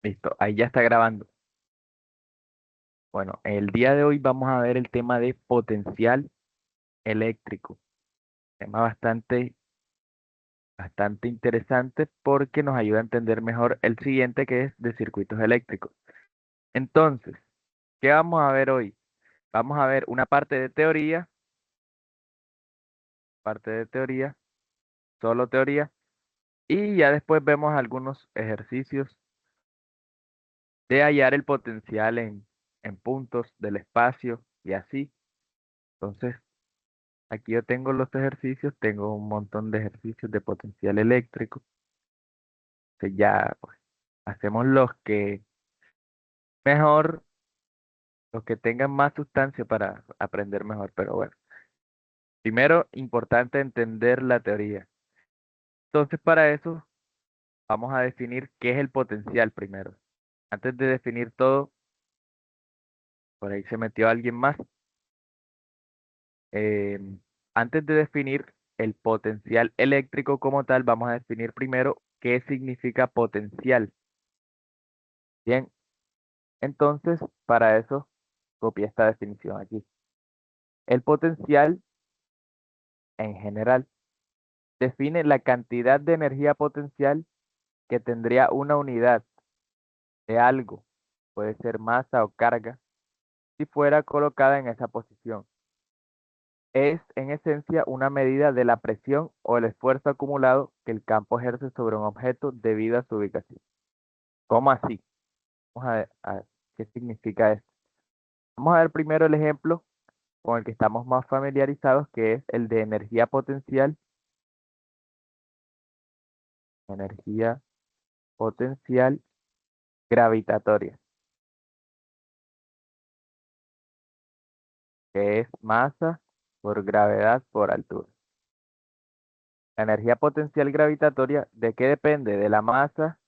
Listo, ahí ya está grabando. Bueno, el día de hoy vamos a ver el tema de potencial eléctrico. Tema bastante interesante porque nos ayuda a entender mejor el siguiente que es de circuitos eléctricos. Entonces, ¿qué vamos a ver hoy? Vamos a ver una parte de teoría, solo teoría, y ya después vemos algunos ejercicios de hallar el potencial en puntos del espacio y así. Entonces, aquí yo tengo los ejercicios, tengo un montón de ejercicios de potencial eléctrico, que ya pues, hacemos mejor, los que tengan más sustancia para aprender mejor. Pero bueno, primero importante entender la teoría. Entonces para eso vamos a definir qué es el potencial primero. Antes de definir todo, por ahí se metió alguien más. eh, Antes de definir el potencial eléctrico como tal, vamos a definir primero qué significa potencial. Bien, entonces, para eso, copié esta definición aquí. El potencial, en general, define la cantidad de energía potencial que tendría una unidad de algo, puede ser masa o carga, si fuera colocada en esa posición. Es, en esencia, una medida de la presión o el esfuerzo acumulado que el campo ejerce sobre un objeto debido a su ubicación. ¿Cómo así? Vamos a ver qué significa esto. Vamos a ver primero el ejemplo con el que estamos más familiarizados, que es el de energía potencial gravitatoria, que es masa por gravedad por altura. La energía potencial gravitatoria, ¿de qué depende? De la masa,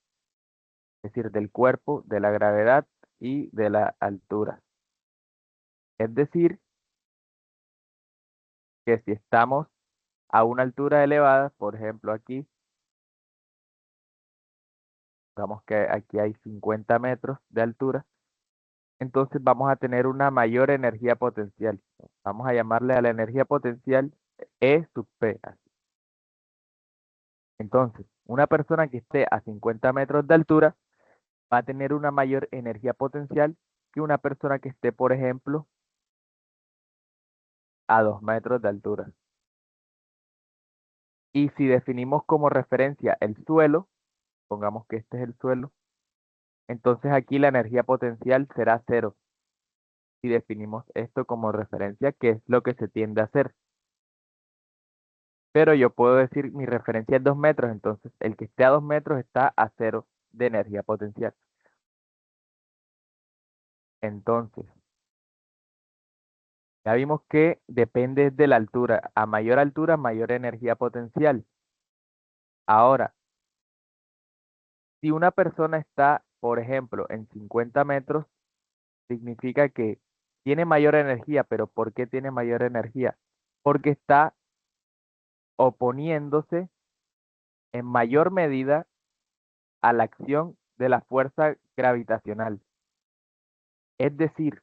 es decir, del cuerpo, de la gravedad y de la altura. Es decir, que si estamos a una altura elevada, por ejemplo aquí, digamos que aquí hay 50 metros de altura, entonces vamos a tener una mayor energía potencial. Vamos a llamarle a la energía potencial E sub P. Entonces, una persona que esté a 50 metros de altura va a tener una mayor energía potencial que una persona que esté, por ejemplo, a 2 metros de altura. Y si definimos como referencia el suelo, pongamos que este es el suelo, entonces aquí la energía potencial será cero. Si definimos esto como referencia, que es lo que se tiende a hacer. Pero yo puedo decir mi referencia es 2 metros, entonces el que esté a 2 metros está a cero de energía potencial. Entonces, ya vimos que depende de la altura. A mayor altura, mayor energía potencial. Ahora, si una persona está, por ejemplo, en 50 metros, significa que tiene mayor energía, pero ¿por qué tiene mayor energía? Porque está oponiéndose en mayor medida a la acción de la fuerza gravitacional. Es decir,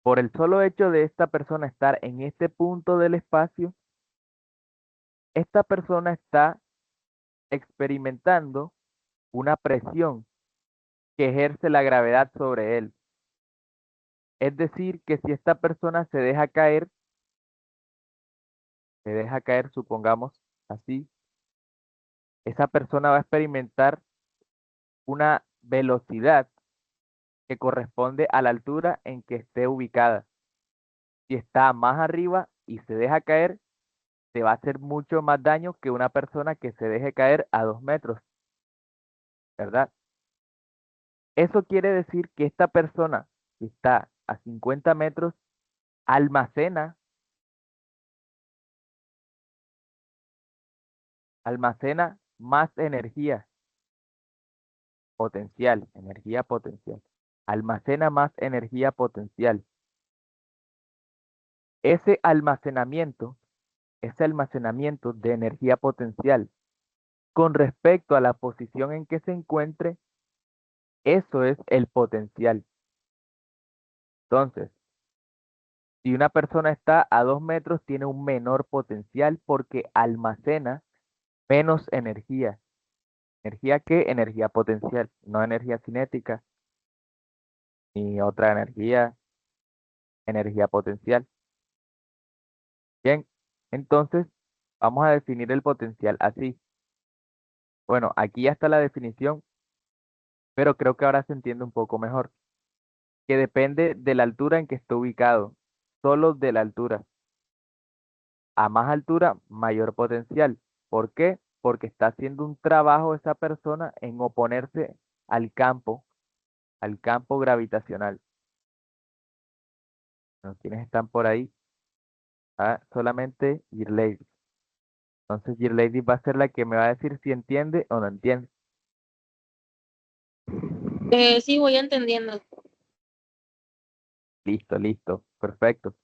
por el solo hecho de esta persona estar en este punto del espacio, esta persona está experimentando una presión que ejerce la gravedad sobre él. Es decir, que si esta persona se deja caer, supongamos así, esa persona va a experimentar una velocidad que corresponde a la altura en que esté ubicada. Si está más arriba y se deja caer, te va a hacer mucho más daño que una persona que se deje caer a 2 metros, ¿verdad? Eso quiere decir que esta persona que está a 50 metros almacena, almacena más energía potencial, almacena más energía potencial. Ese almacenamiento, ese almacenamiento de energía potencial con respecto a la posición en que se encuentre, Eso es el potencial. Entonces, si una persona está a 2 metros, tiene un menor potencial porque almacena menos energía. ¿Energía qué? Energía potencial, no energía cinética, ni otra energía, energía potencial. Bien, entonces vamos a definir el potencial así. Bueno, aquí ya está la definición, pero creo que ahora se entiende un poco mejor, que depende de la altura en que esté ubicado, solo de la altura. A más altura, mayor potencial. ¿Por qué? Porque está haciendo un trabajo esa persona en oponerse al campo gravitacional. ¿No? ¿Quiénes están por ahí? Ah, solamente Girlady. Entonces Girlady va a ser la que me va a decir si entiende o no entiende. Sí, voy entendiendo. Listo, listo, perfecto.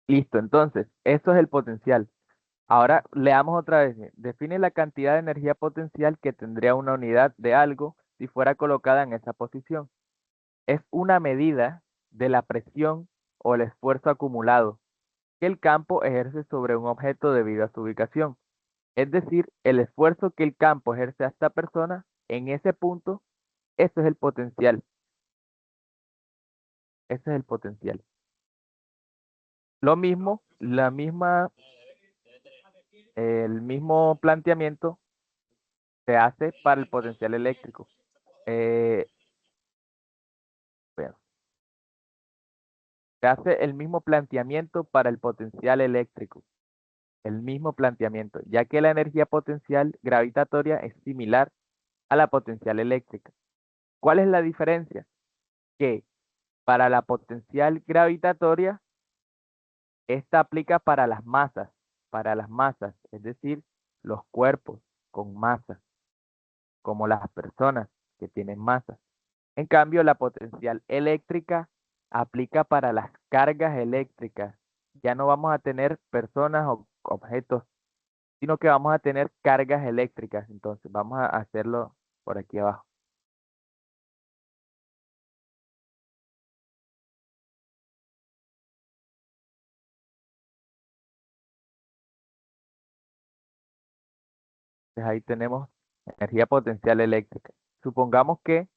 Listo, entonces, eso es el potencial. Ahora leamos otra vez. Define la cantidad de energía potencial que tendría una unidad de algo si fuera colocada en esa posición. Es una medida de la presión o el esfuerzo acumulado que el campo ejerce sobre un objeto debido a su ubicación. Es decir, el esfuerzo que el campo ejerce a esta persona en ese punto, eso es el potencial. Ese es el potencial. Lo mismo, el mismo planteamiento se hace para el potencial eléctrico. Eh, bueno, se hace el mismo planteamiento para el potencial eléctrico. El mismo planteamiento, ya que la energía potencial gravitatoria es similar a la potencial eléctrica. ¿Cuál es la diferencia? Que para la potencial gravitatoria, esta aplica para las masas, es decir, los cuerpos con masa, como las personas que tienen masa. En cambio, la potencial eléctrica aplica para las cargas eléctricas. Ya no vamos a tener personas o objetos, sino que vamos a tener cargas eléctricas. Entonces, vamos a hacerlo por aquí abajo. Entonces, ahí tenemos energía potencial eléctrica. Supongamos que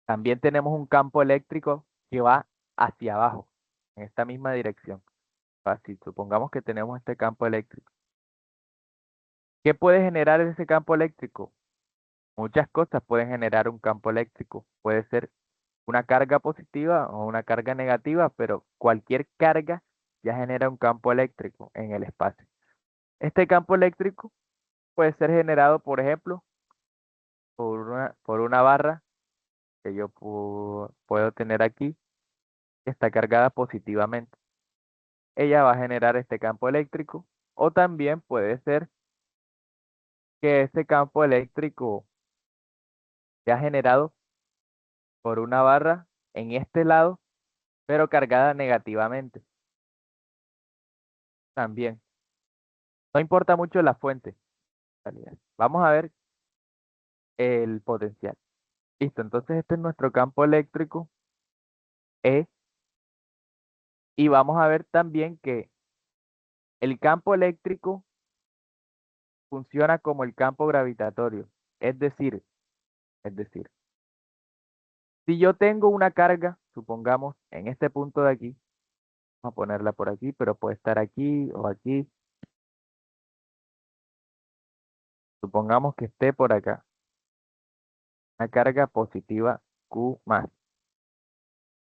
también tenemos un campo eléctrico que va hacia abajo, en esta misma dirección. Fácil, supongamos que tenemos este campo eléctrico. ¿Qué puede generar ese campo eléctrico? Muchas cosas pueden generar un campo eléctrico. Puede ser una carga positiva o una carga negativa, pero cualquier carga ya genera un campo eléctrico en el espacio. Este campo eléctrico puede ser generado, por ejemplo, por una barra que yo puedo tener aquí, que está cargada positivamente. Ella va a generar este campo eléctrico, o también puede ser que ese campo eléctrico sea generado por una barra en este lado, pero cargada negativamente también. No importa mucho la fuente, en realidad. Vamos a ver el potencial. Listo, entonces este es nuestro campo eléctrico E, y vamos a ver también que el campo eléctrico funciona como el campo gravitatorio. Es decir, es decir, si yo tengo una carga, supongamos en este punto de aquí, vamos a ponerla por aquí, pero puede estar aquí o aquí. Supongamos que esté por acá, una carga positiva Q más.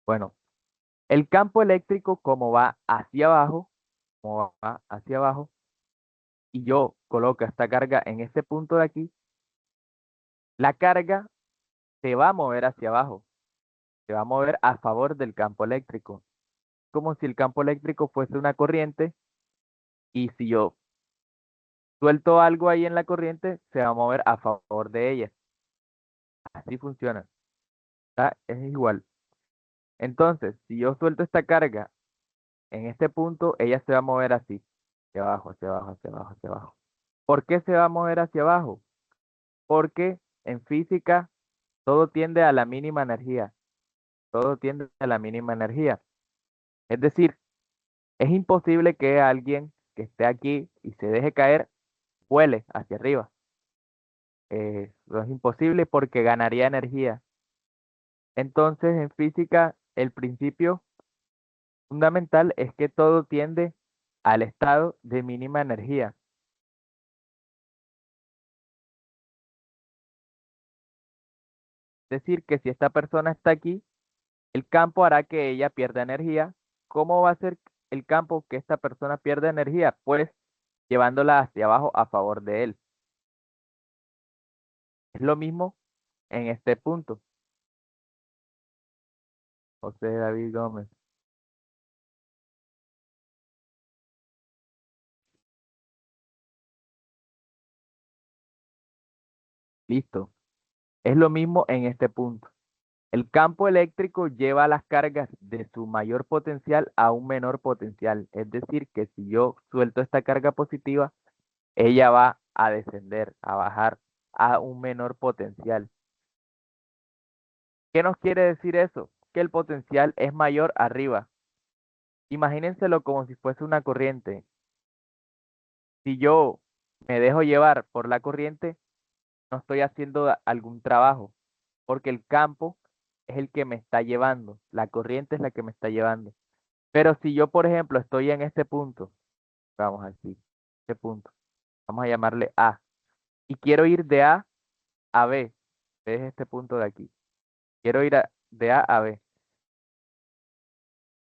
Bueno, el campo eléctrico como va hacia abajo, como va hacia abajo, y yo coloco esta carga en este punto de aquí, la carga se va a mover hacia abajo, se va a mover a favor del campo eléctrico, como si el campo eléctrico fuese una corriente, y si yo suelto algo ahí en la corriente, se va a mover a favor de ella. Así funciona. Es igual. Entonces, si yo suelto esta carga en este punto, ella se va a mover así, hacia abajo, hacia abajo, hacia abajo, hacia abajo. ¿Por qué se va a mover hacia abajo? Porque en física Todo tiende a la mínima energía. Todo tiende a la mínima energía. Es decir, es imposible que alguien que esté aquí y se deje caer vuele hacia arriba. Lo es imposible porque ganaría energía. Entonces, en física, el principio fundamental es que todo tiende al estado de mínima energía. Es decir, que si esta persona está aquí, el campo hará que ella pierda energía. ¿Cómo va a ser el campo que esta persona pierda energía? Pues llevándola hacia abajo a favor de él. Es lo mismo en este punto. José David Gómez. Listo. Es lo mismo en este punto. El campo eléctrico lleva las cargas de su mayor potencial a un menor potencial. Es decir, que si yo suelto esta carga positiva, ella va a descender, a bajar a un menor potencial. ¿Qué nos quiere decir eso? Que el potencial es mayor arriba. Imagínenselo como si fuese una corriente. Si yo me dejo llevar por la corriente, no estoy haciendo algún trabajo, porque el campo es el que me está llevando, la corriente es la que me está llevando. Pero si yo, por ejemplo, estoy en este punto, vamos así, este punto, vamos a llamarle A, y quiero ir de A a B, es este punto de aquí, quiero ir de A a B.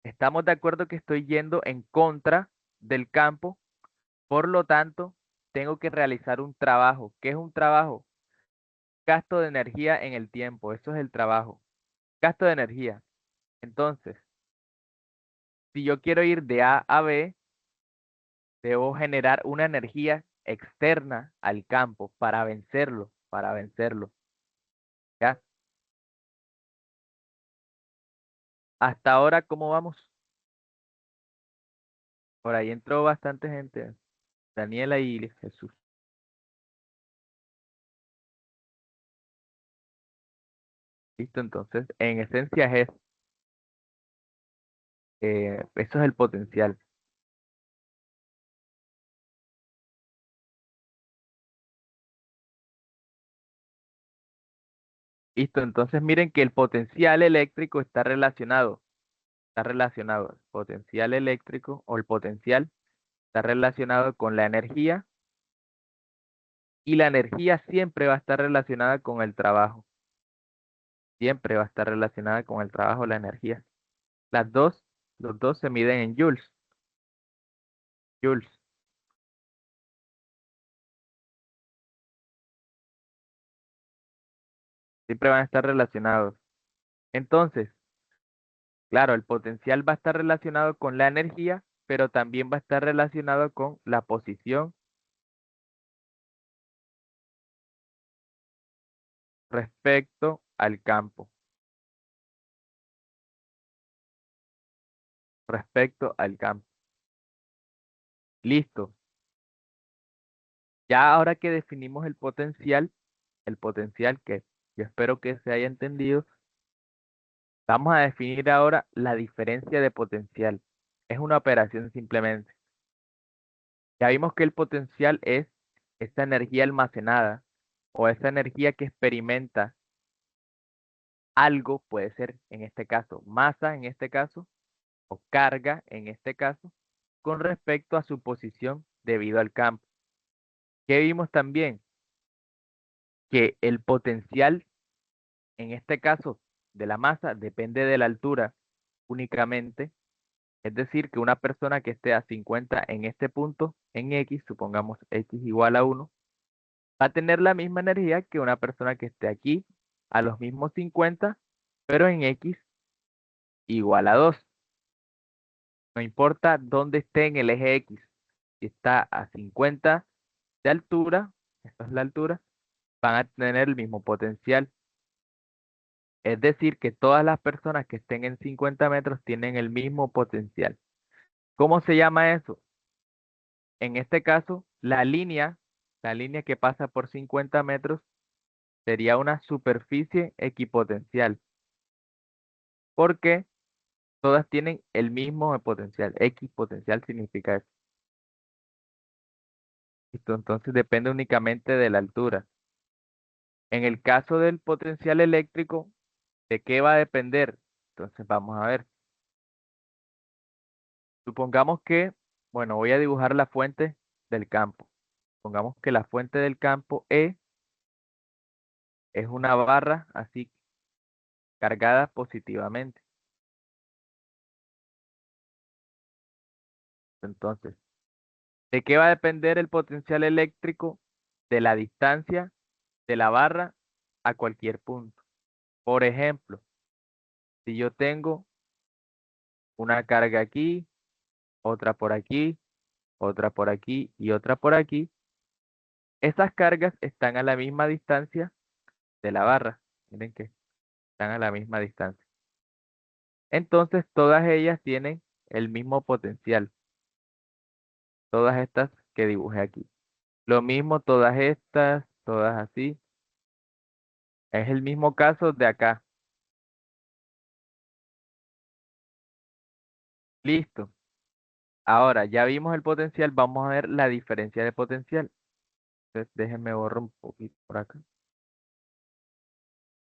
Estamos de acuerdo que estoy yendo en contra del campo, por lo tanto, tengo que realizar un trabajo. ¿Qué es un trabajo? Gasto de energía en el tiempo, eso es el trabajo. Gasto de energía. Entonces, si yo quiero ir de A a B, debo generar una energía externa al campo para vencerlo, para vencerlo. ¿Ya? Hasta ahora, ¿cómo vamos? Por ahí entró bastante gente. Daniela y Jesús. Listo, entonces, en esencia es, eso es el potencial. Listo, entonces miren que el potencial eléctrico está relacionado, el potencial eléctrico o el potencial está relacionado con la energía y la energía siempre va a estar relacionada con el trabajo. Siempre va a estar relacionada con el trabajo, la energía. Las dos, los dos se miden en joules. Joules, siempre van a estar relacionados. Entonces, claro, el potencial va a estar relacionado con la energía, pero también va a estar relacionado con la posición respecto al campo. Respecto al campo. Listo. Ya ahora que definimos el potencial que yo espero que se haya entendido, vamos a definir ahora la diferencia de potencial. Es una operación simplemente. Ya vimos que el potencial es esa energía almacenada o esa energía que experimenta algo, puede ser en este caso masa, en este caso, o carga, en este caso, con respecto a su posición debido al campo. ¿Qué vimos también? Que el potencial, en este caso de la masa, depende de la altura únicamente. Es decir, que una persona que esté a 50 en este punto, en X, supongamos X igual a 1, va a tener la misma energía que una persona que esté aquí a los mismos 50, pero en X igual a 2. No importa dónde esté en el eje X. Si está a 50 de altura, esta es la altura, van a tener el mismo potencial. Es decir, que todas las personas que estén en 50 metros tienen el mismo potencial. ¿Cómo se llama eso? En este caso, la línea que pasa por 50 metros sería una superficie equipotencial, porque todas tienen el mismo potencial. Equipotencial significa eso. Listo, entonces depende únicamente de la altura. En el caso del potencial eléctrico, ¿de qué va a depender? Entonces vamos a ver. Supongamos que, bueno, voy a dibujar la fuente del campo. Supongamos que la fuente del campo E es una barra así cargada positivamente. Entonces, ¿de qué va a depender el potencial eléctrico? De la distancia de la barra a cualquier punto. Por ejemplo, si yo tengo una carga aquí, otra por aquí, otra por aquí y otra por aquí, esas cargas están a la misma distancia de la barra. Miren que están a la misma distancia. Entonces, todas ellas tienen el mismo potencial. Todas estas que dibujé aquí. Lo mismo todas estas, todas así. Es el mismo caso de acá. Listo. Ahora, ya vimos el potencial, vamos a ver la diferencia de potencial. Entonces, déjenme borrar un poquito por acá.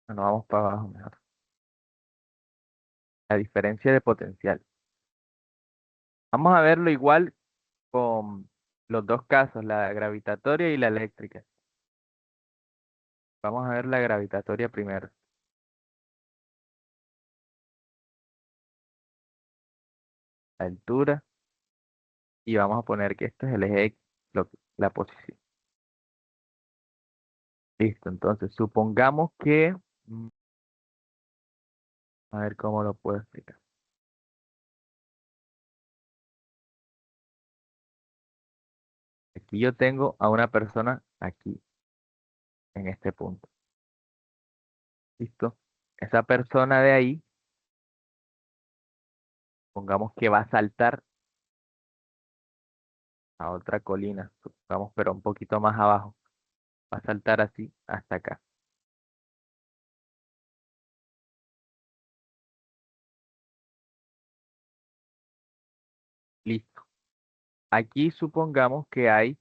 Bueno, vamos para abajo mejor. La diferencia de potencial. Vamos a verlo igual con los dos casos, la gravitatoria y la eléctrica. Vamos a ver la gravitatoria primero. La altura. Y vamos a poner que este es el eje X, la posición. Listo, entonces supongamos que, a ver cómo lo puedo explicar. Aquí yo tengo a una persona aquí, en este punto. Listo. Esa persona de ahí, pongamos que va a saltar a otra colina, supongamos, pero un poquito más abajo. Va a saltar así hasta acá. Listo. Aquí supongamos que hay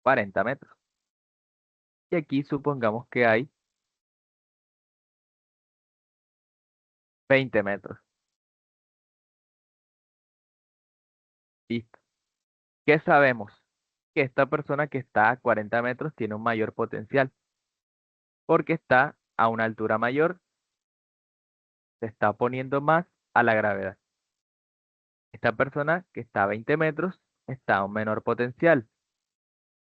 40 metros. Y aquí supongamos que hay 20 metros. Listo. ¿Qué sabemos? Que esta persona que está a 40 metros tiene un mayor potencial, porque está a una altura mayor, se está oponiendo más a la gravedad. Esta persona que está a 20 metros está a un menor potencial,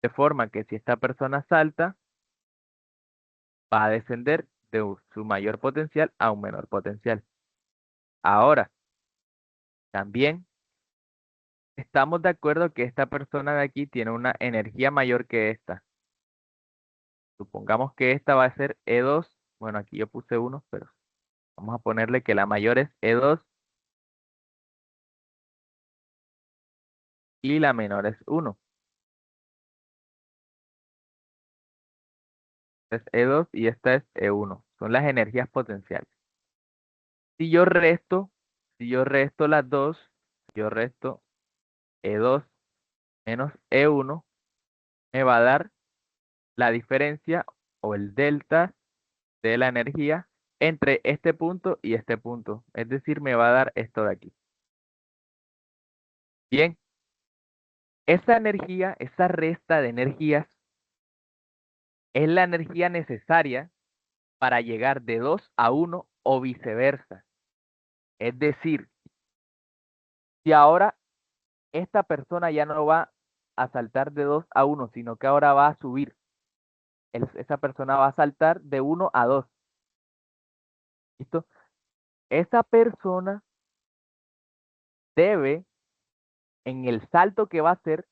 de forma que si esta persona salta, va a descender de su mayor potencial a un menor potencial. Ahora, también estamos de acuerdo que esta persona de aquí tiene una energía mayor que esta. Supongamos que esta va a ser E2. Bueno, aquí yo puse 1, pero vamos a ponerle que la mayor es E2 y la menor es 1. Es E2 y esta es E1. Son las energías potenciales. Si yo resto, si yo resto las dos, yo resto E2 menos E1, me va a dar la diferencia o el delta de la energía entre este punto y este punto. Es decir, me va a dar esto de aquí. Bien, esa energía, esa resta de energías, es la energía necesaria para llegar de 2 a 1 o viceversa. Es decir, si ahora esta persona ya no va a saltar de 2 a 1, sino que ahora va a subir. Esa persona va a saltar de 1 a 2. ¿Listo? Esa persona debe, en el salto que va a hacer,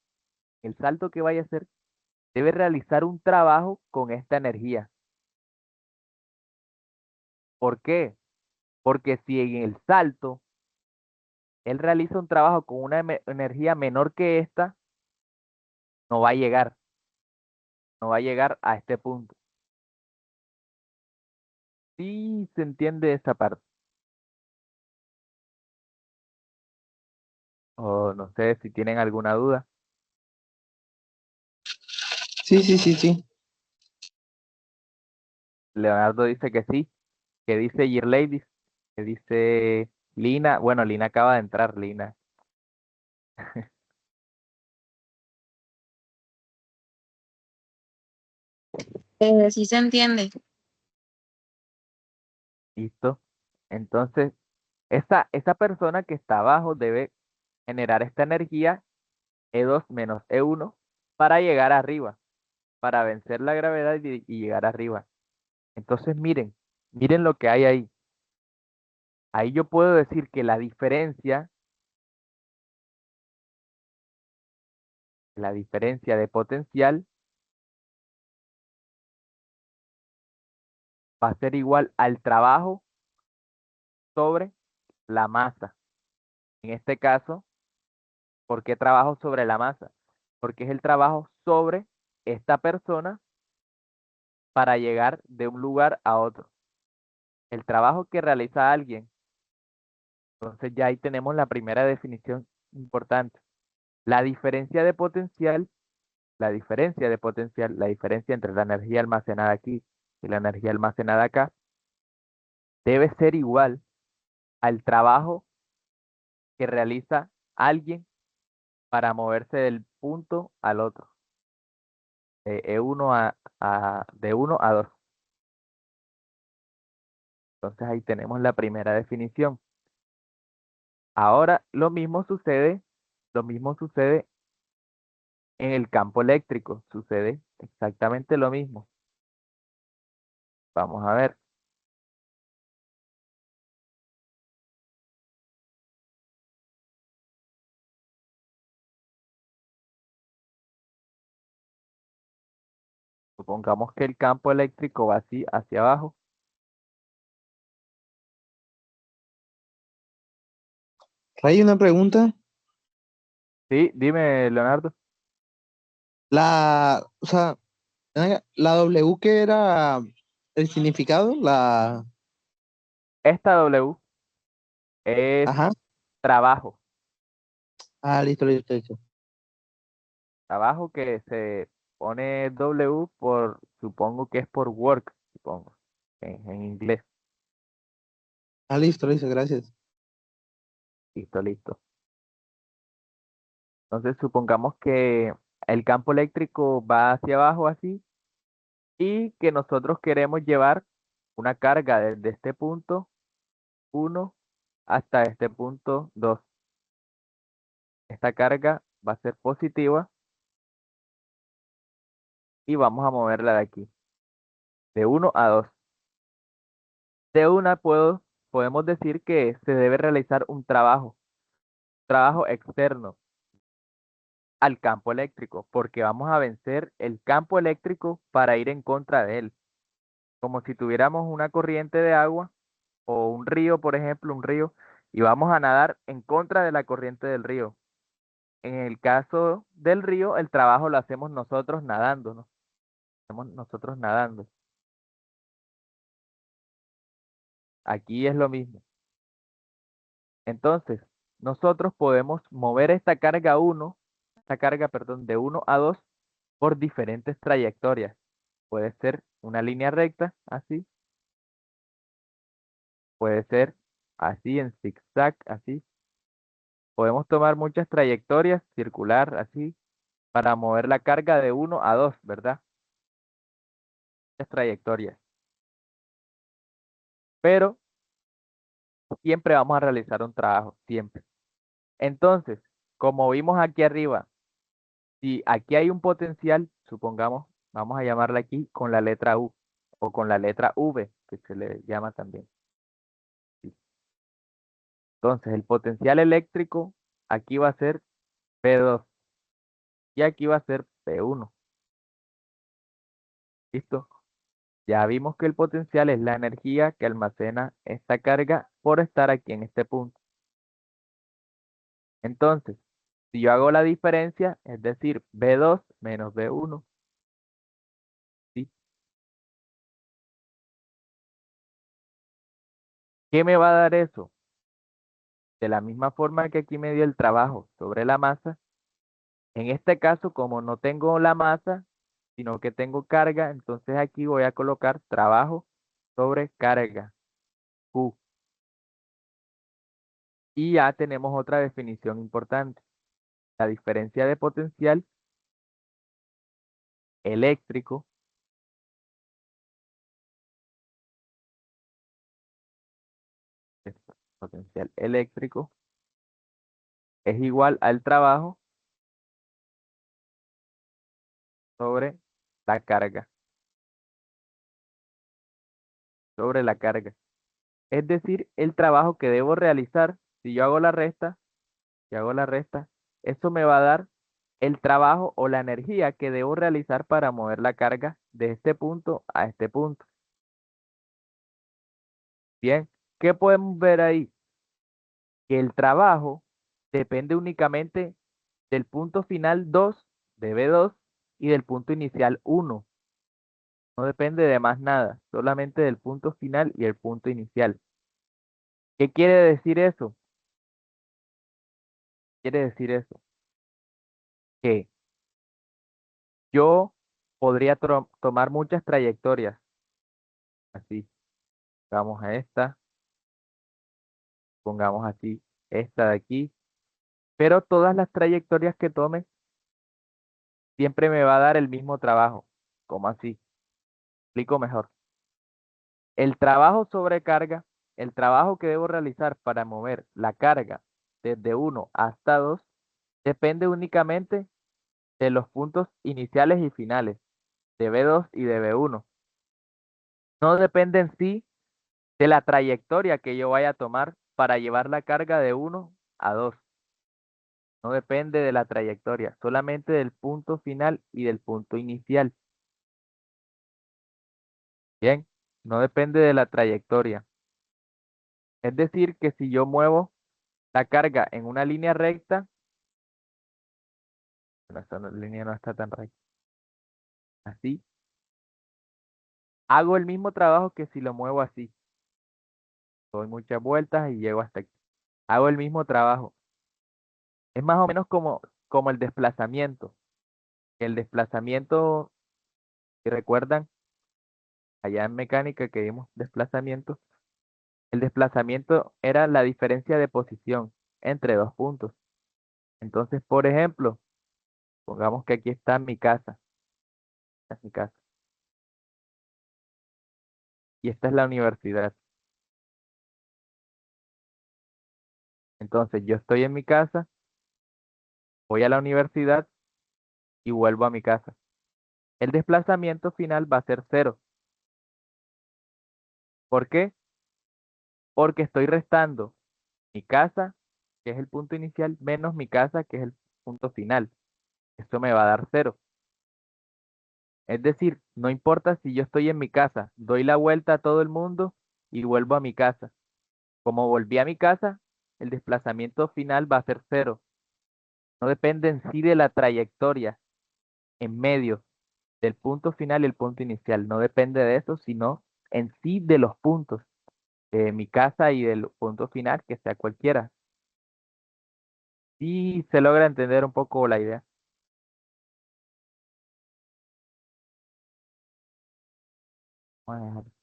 el salto que vaya a hacer, debe realizar un trabajo con esta energía. ¿Por qué? Porque si en el salto él realiza un trabajo con una energía menor que esta, no va a llegar. no va a llegar a este punto. Sí, se entiende esa parte. O no sé si tienen alguna duda. Sí, sí, sí, sí. Leonardo dice que sí. Que dice Ladies, que dice Lina. Bueno, Lina acaba de entrar, Lina. Sí se entiende. Listo. Entonces, esa persona que está abajo debe generar esta energía E2 menos E1 para llegar arriba, para vencer la gravedad y llegar arriba. Entonces, miren lo que hay ahí. Ahí yo puedo decir que la diferencia de potencial va a ser igual al trabajo sobre la masa. En este caso, ¿por qué trabajo sobre la masa? Porque es el trabajo sobre esta persona para llegar de un lugar a otro. El trabajo que realiza alguien. Entonces ya ahí tenemos la primera definición importante. La diferencia de potencial, la diferencia entre la energía almacenada aquí y la energía almacenada acá, debe ser igual al trabajo que realiza alguien para moverse del punto al otro, de E1 de 1 a 2. Entonces ahí tenemos la primera definición. Ahora lo mismo sucede en el campo eléctrico, sucede exactamente lo mismo. Vamos a ver. Supongamos que el campo eléctrico va así hacia abajo. Hay una pregunta. Sí, dime, Leonardo. O sea, la W que era el significado, Esta W es ajá. trabajo. Ah, listo, listo, listo. Trabajo que se pone W supongo que es por work, supongo, en inglés. Ah, listo, listo, gracias. Listo, listo. Entonces supongamos que el campo eléctrico va hacia abajo así y que nosotros queremos llevar una carga desde este punto 1 hasta este punto 2. Esta carga va a ser positiva y vamos a moverla de aquí, de 1 a 2. De una podemos decir que se debe realizar un trabajo externo al campo eléctrico, porque vamos a vencer el campo eléctrico para ir en contra de él, como si tuviéramos una corriente de agua o un río, por ejemplo, un río, y vamos a nadar en contra de la corriente del río. En el caso del río, el trabajo lo hacemos nosotros nadando, ¿no? Hacemos nosotros nadando. Aquí es lo mismo. Entonces, nosotros podemos mover esta carga, perdón, de 1 a 2 por diferentes trayectorias. Puede ser una línea recta, así, puede ser así en zigzag, así. Podemos tomar muchas trayectorias, circular, así, para mover la carga de 1 a 2, ¿verdad? Muchas trayectorias. Pero siempre vamos a realizar un trabajo, siempre. Entonces, como vimos aquí arriba, si aquí hay un potencial, supongamos, vamos a llamarla aquí con la letra U o con la letra V, que se le llama también. Sí. Entonces, el potencial eléctrico aquí va a ser P2 y aquí va a ser P1. ¿Listo? Ya vimos que el potencial es la energía que almacena esta carga por estar aquí en este punto. Entonces, si yo hago la diferencia, es decir, B2 menos B1, ¿Qué me va a dar eso? De la misma forma que aquí me dio el trabajo sobre la masa, en este caso, como no tengo la masa, sino que tengo carga, entonces aquí voy a colocar trabajo sobre carga, Q. Y ya tenemos otra definición importante. La diferencia de potencial eléctrico es potencial eléctrico es igual al trabajo sobre la carga, sobre la carga. Es decir, el trabajo que debo realizar, si yo hago la resta, si hago la resta, eso me va a dar el trabajo o la energía que debo realizar para mover la carga de este punto a este punto. Bien, ¿qué podemos ver ahí? Que el trabajo depende únicamente del punto final 2 de B2 y del punto inicial 1. No depende de más nada, solamente del punto final y el punto inicial. ¿Qué quiere decir eso? Quiere decir eso, que yo podría tomar muchas trayectorias. Así, vamos a esta, pongamos así, esta de aquí, pero todas las trayectorias que tome siempre me va a dar el mismo trabajo. ¿Cómo así? Explico mejor. El trabajo sobre carga, el trabajo que debo realizar para mover la carga desde 1 hasta 2, depende únicamente de los puntos iniciales y finales, de B2 y de B1. No depende en sí de la trayectoria que yo vaya a tomar para llevar la carga de 1 a 2. No depende de la trayectoria, solamente del punto final y del punto inicial. Bien, no depende de la trayectoria. Es decir, que si yo muevo la carga en una línea recta, bueno, línea no está tan recta, así, hago el mismo trabajo que si lo muevo así. Doy muchas vueltas y llego hasta aquí. Hago el mismo trabajo. Es más o menos como el desplazamiento. El desplazamiento, si recuerdan, allá en mecánica que vimos desplazamiento, el desplazamiento era la diferencia de posición entre dos puntos. Entonces, por ejemplo, pongamos que aquí está mi casa, esta es mi casa, y esta es la universidad. Entonces, yo estoy en mi casa, voy a la universidad y vuelvo a mi casa. El desplazamiento final va a ser cero. ¿Por qué? Porque estoy restando mi casa, que es el punto inicial, menos mi casa, que es el punto final. Esto me va a dar cero. Es decir, no importa si yo estoy en mi casa, doy la vuelta a todo el mundo y vuelvo a mi casa. Como volví a mi casa, el desplazamiento final va a ser cero. No depende en sí de la trayectoria en medio del punto final y el punto inicial. No depende de eso, sino en sí de los puntos de mi casa y del punto final, que sea cualquiera. Y se logra entender un poco la idea. Vamos a dejar.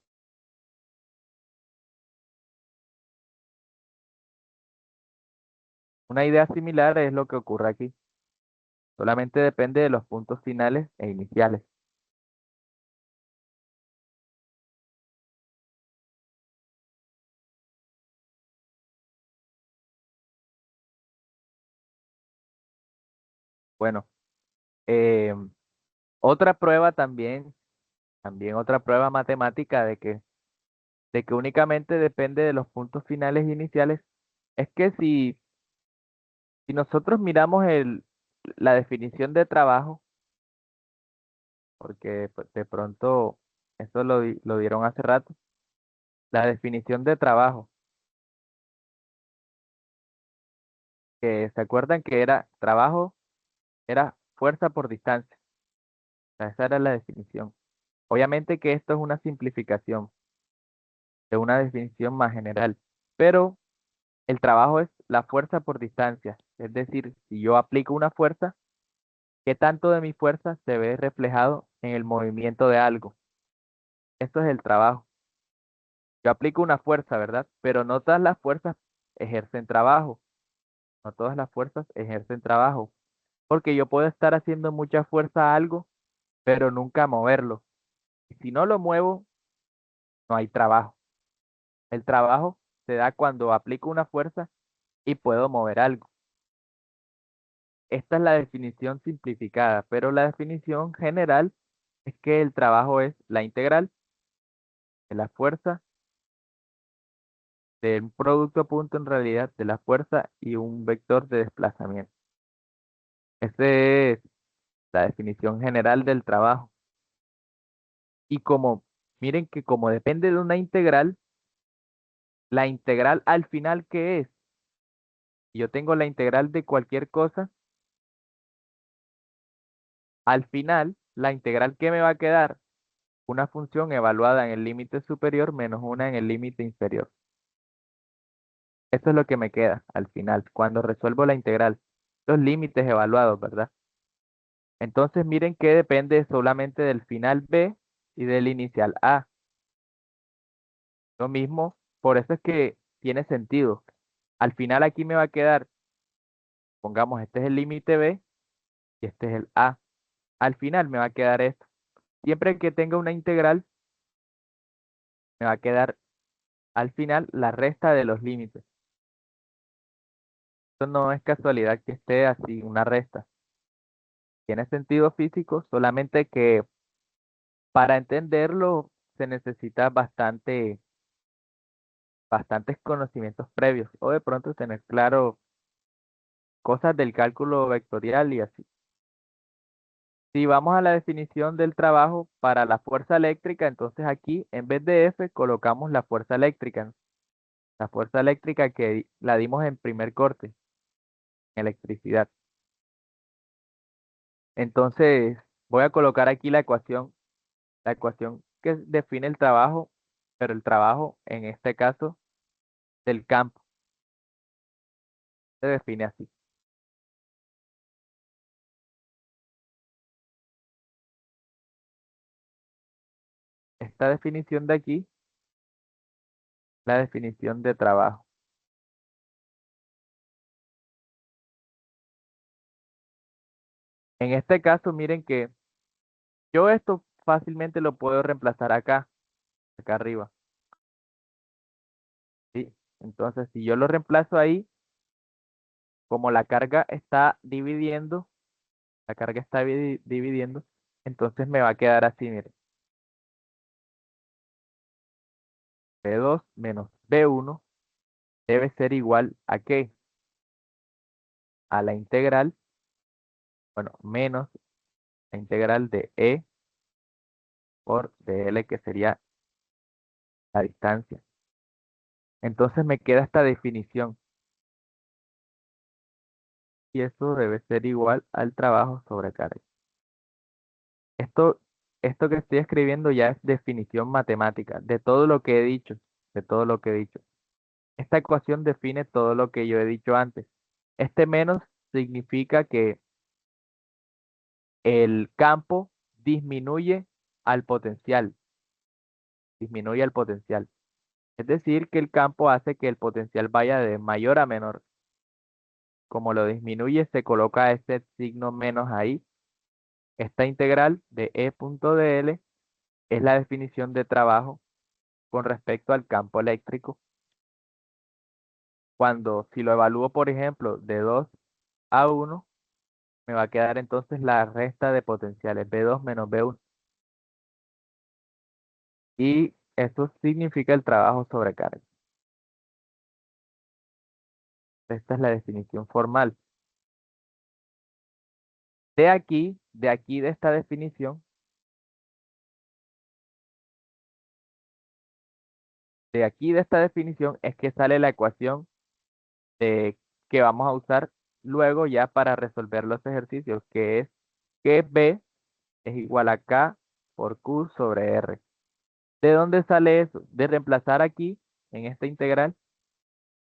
Una idea similar es lo que ocurre aquí. Solamente depende de los puntos finales e iniciales. Bueno, eh, otra prueba también otra prueba matemática de que únicamente depende de los puntos finales e iniciales, es que si nosotros miramos la definición de trabajo, porque pues, de pronto eso lo dieron hace rato, la definición de trabajo, que se acuerdan que era trabajo, era fuerza por distancia. O sea, esa era la definición. Obviamente que esto es una simplificación. de una definición más general. Pero el trabajo es la fuerza por distancia. Es decir, si yo aplico una fuerza, ¿qué tanto de mi fuerza se ve reflejado en el movimiento de algo? Esto es el trabajo. Yo aplico una fuerza, ¿verdad? Pero no todas las fuerzas ejercen trabajo. No todas las fuerzas ejercen trabajo. Porque yo puedo estar haciendo mucha fuerza a algo, pero nunca moverlo. Y si no lo muevo, no hay trabajo. El trabajo se da cuando aplico una fuerza y puedo mover algo. Esta es la definición simplificada, pero la definición general es que el trabajo es la integral de la fuerza de un producto punto en realidad de la fuerza y un vector de desplazamiento. Esa es la definición general del trabajo. Y como, miren que como depende de una integral, la integral al final, ¿qué es? Si yo tengo la integral de cualquier cosa, al final, la integral que me va a quedar, una función evaluada en el límite superior menos una en el límite inferior. Eso es lo que me queda al final, cuando resuelvo la integral. Los límites evaluados, ¿verdad? Entonces miren que depende solamente del final b y del inicial a. Lo mismo, por eso es que tiene sentido. Al final aquí me va a quedar, pongamos, este es el límite b y este es el a. Al final me va a quedar esto. Siempre que tenga una integral, me va a quedar al final la resta de los límites. Esto no es casualidad que esté así, una resta. Tiene sentido físico, solamente que para entenderlo se necesita bastantes conocimientos previos o de pronto tener claro cosas del cálculo vectorial y así. Si vamos a la definición del trabajo para la fuerza eléctrica, entonces aquí en vez de F colocamos la fuerza eléctrica, ¿no? La fuerza eléctrica que la dimos en primer corte, electricidad. Entonces voy a colocar aquí la ecuación que define el trabajo, pero el trabajo en este caso del campo se define así. Esta definición de aquí, la definición de trabajo. En este caso, miren que yo esto fácilmente lo puedo reemplazar acá arriba, ¿sí? Entonces, si yo lo reemplazo ahí, como la carga está dividiendo, la carga está dividiendo, entonces me va a quedar así, miren. B2 menos B1 debe ser igual a ¿qué? A la integral, bueno, menos la integral de E por dl, que sería la distancia. Entonces me queda esta definición. Y eso debe ser igual al trabajo sobre carga. Esto, esto que estoy escribiendo ya es definición matemática de todo lo que he dicho, de todo lo que he dicho. Esta ecuación define todo lo que yo he dicho antes. Este menos significa que el campo disminuye al potencial, disminuye al potencial. Es decir, que el campo hace que el potencial vaya de mayor a menor. Como lo disminuye, se coloca ese signo menos ahí. Esta integral de E.dl es la definición de trabajo con respecto al campo eléctrico. Cuando, si lo evalúo, por ejemplo, de 2 a 1, me va a quedar entonces la resta de potenciales, B2 menos B1. Y esto significa el trabajo sobre carga. Esta es la definición formal. De aquí de esta definición, de aquí de esta definición es que sale la ecuación que vamos a usar luego ya para resolver los ejercicios, que es que B es igual a K por Q sobre R. ¿De dónde sale eso? De reemplazar aquí, en esta integral,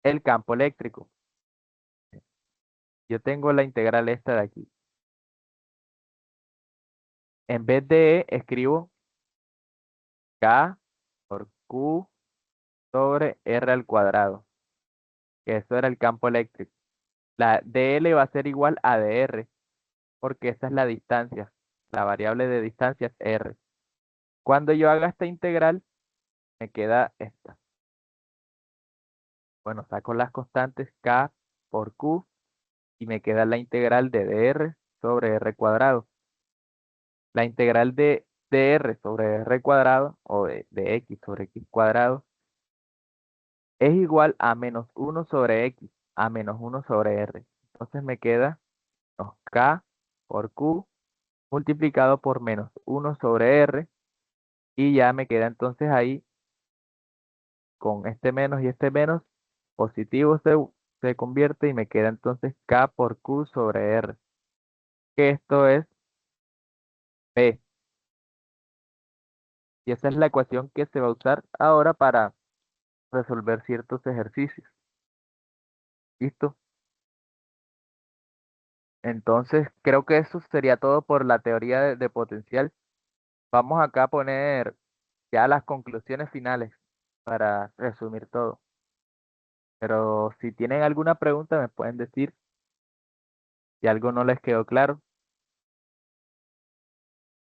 el campo eléctrico. Yo tengo la integral esta de aquí. En vez de E, escribo K por Q sobre R al cuadrado, que eso era el campo eléctrico. La dl va a ser igual a dr, porque esa es la distancia. La variable de distancia es r. Cuando yo haga esta integral, me queda esta. Bueno, saco las constantes K por Q y me queda la integral de dr sobre r cuadrado. La integral de dr sobre r cuadrado, o de x sobre x cuadrado, es igual a menos 1 sobre x, a menos 1 sobre r. Entonces me queda K por Q multiplicado por menos 1 sobre r, y ya me queda entonces ahí con este menos y este menos, positivo se convierte y me queda entonces K por Q sobre R, que esto es P. Y esa es la ecuación que se va a usar ahora para resolver ciertos ejercicios. ¿Listo? Entonces, creo que eso sería todo por la teoría de potencial. Vamos acá a poner ya las conclusiones finales para resumir todo. Pero si tienen alguna pregunta, me pueden decir si algo no les quedó claro.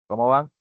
¿Cómo van?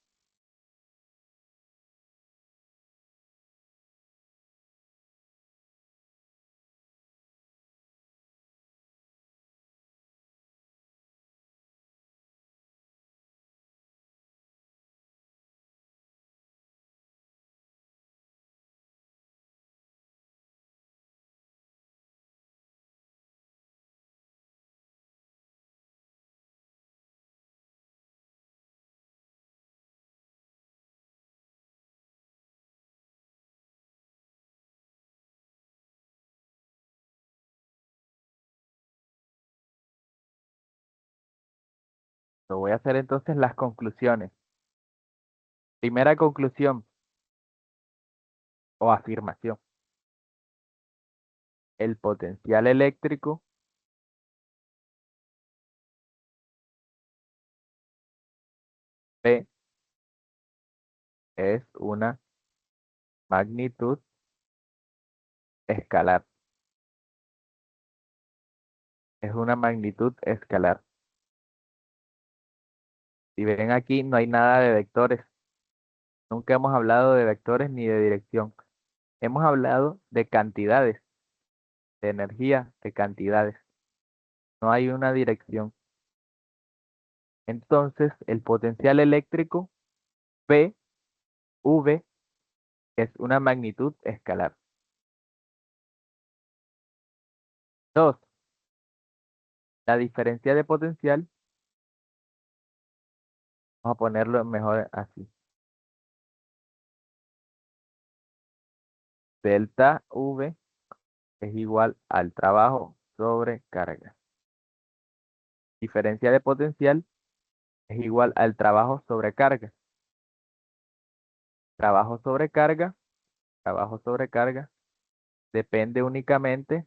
Lo voy a hacer entonces las conclusiones. Primera conclusión o afirmación. El potencial eléctrico P es una magnitud escalar. Es una magnitud escalar. Si ven aquí, no hay nada de vectores. Nunca hemos hablado de vectores ni de dirección. Hemos hablado de cantidades, de energía, de cantidades. No hay una dirección. Entonces, el potencial eléctrico P, V, es una magnitud escalar. 2. La diferencia de potencial, vamos a ponerlo mejor así. Delta V es igual al trabajo sobre carga. Diferencia de potencial es igual al trabajo sobre carga. Trabajo sobre carga, trabajo sobre carga, depende únicamente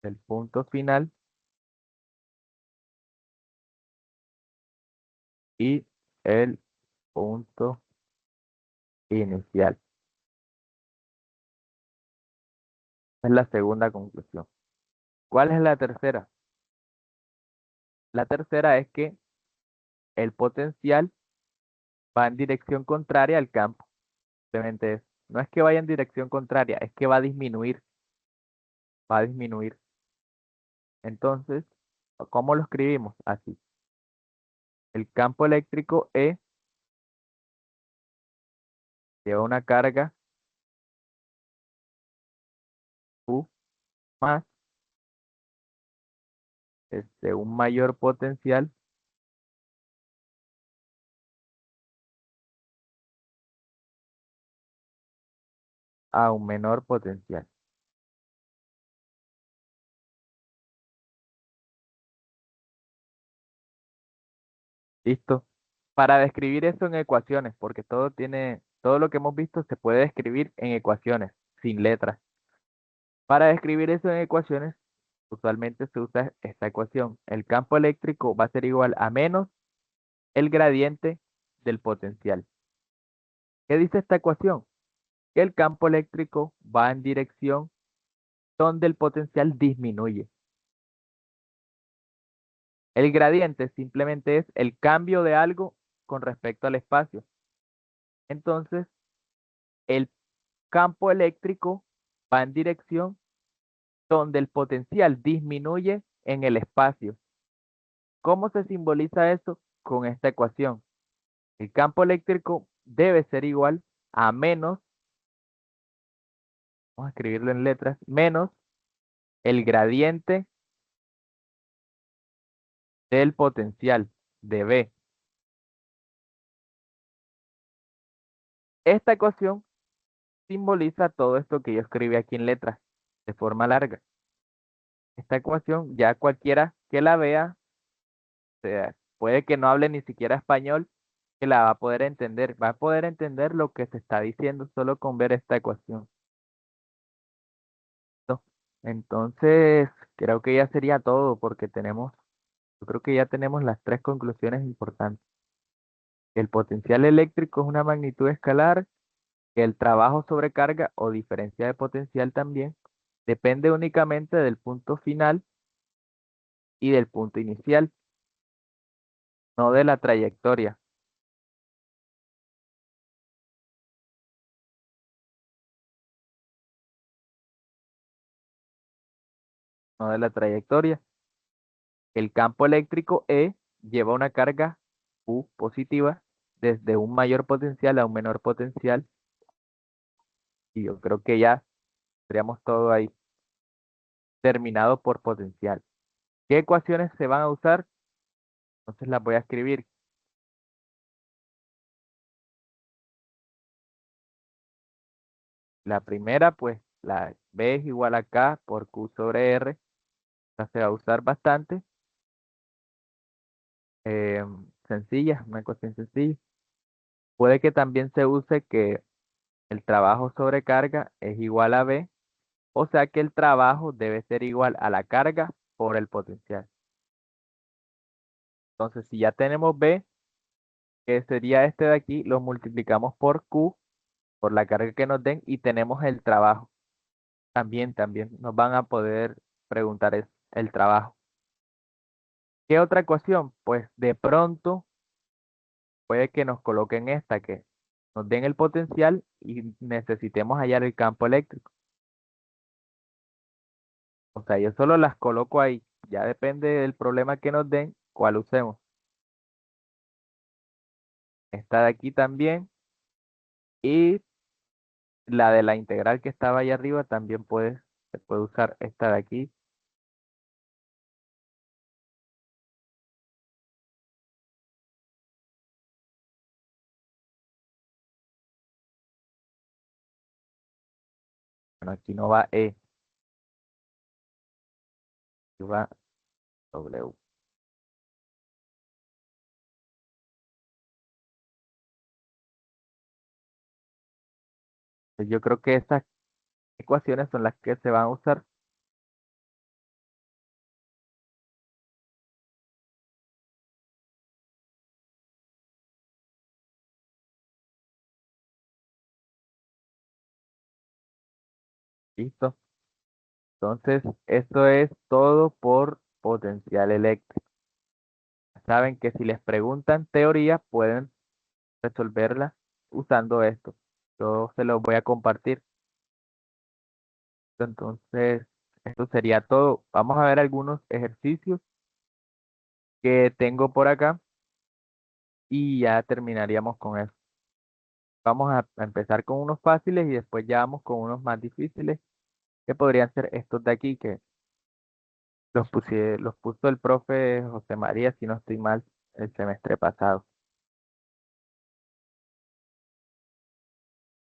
del punto final y el punto inicial. Esa es la segunda conclusión. ¿Cuál es la tercera? La tercera es que el potencial va en dirección contraria al campo. Simplemente es, no es que vaya en dirección contraria, es que va a disminuir, va a disminuir. Entonces, ¿cómo lo escribimos? Así. El campo eléctrico E lleva una carga U más un mayor potencial a un menor potencial. ¿Listo? Para describir eso en ecuaciones, porque todo lo que hemos visto se puede describir en ecuaciones, sin letras. Para describir eso en ecuaciones, usualmente se usa esta ecuación. El campo eléctrico va a ser igual a menos el gradiente del potencial. ¿Qué dice esta ecuación? Que el campo eléctrico va en dirección donde el potencial disminuye. El gradiente simplemente es el cambio de algo con respecto al espacio. Entonces, el campo eléctrico va en dirección donde el potencial disminuye en el espacio. ¿Cómo se simboliza eso? Con esta ecuación. El campo eléctrico debe ser igual a menos, vamos a escribirlo en letras, menos el gradiente del potencial de B. Esta ecuación simboliza todo esto que yo escribí aquí en letras de forma larga. Esta ecuación ya cualquiera que la vea, puede que no hable ni siquiera español, que la va a poder entender. Va a poder entender lo que se está diciendo solo con ver esta ecuación. ¿No? Entonces, creo que ya sería todo porque yo creo que ya tenemos las tres conclusiones importantes. El potencial eléctrico es una magnitud escalar, que el trabajo sobre carga o diferencia de potencial también depende únicamente del punto final y del punto inicial, no de la trayectoria. No de la trayectoria. El campo eléctrico E lleva una carga U positiva desde un mayor potencial a un menor potencial y yo creo que ya tendríamos todo ahí terminado por potencial. ¿Qué ecuaciones se van a usar? Entonces las voy a escribir. La primera, pues la B es igual a K por Q sobre R. Esta se va a usar bastante. Sencilla, una ecuación sencilla. Puede que también se use que el trabajo sobre carga es igual a B, o sea que el trabajo debe ser igual a la carga por el potencial. Entonces, si ya tenemos B, que sería este de aquí, lo multiplicamos por Q, por la carga que nos den, y tenemos el trabajo. También nos van a poder preguntar el trabajo. ¿Qué otra ecuación? Pues de pronto puede que nos coloquen esta, que nos den el potencial y necesitemos hallar el campo eléctrico. O sea, yo solo las coloco ahí. Ya depende del problema que nos den, cuál usemos. Esta de aquí también. Y la de la integral que estaba ahí arriba también se puede usar esta de aquí. Bueno, aquí no va E, aquí va W. Pues yo creo que estas ecuaciones son las que se van a usar. ¿Listo? Entonces, esto es todo por potencial eléctrico. Saben que si les preguntan teoría, pueden resolverla usando esto. Yo se los voy a compartir. Entonces, esto sería todo. Vamos a ver algunos ejercicios que tengo por acá y ya terminaríamos con eso. Vamos a empezar con unos fáciles y después ya vamos con unos más difíciles, que podrían ser estos de aquí, que los puso el profe José María, si no estoy mal, el semestre pasado.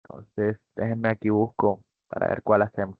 Entonces, déjenme aquí busco para ver cuál hacemos.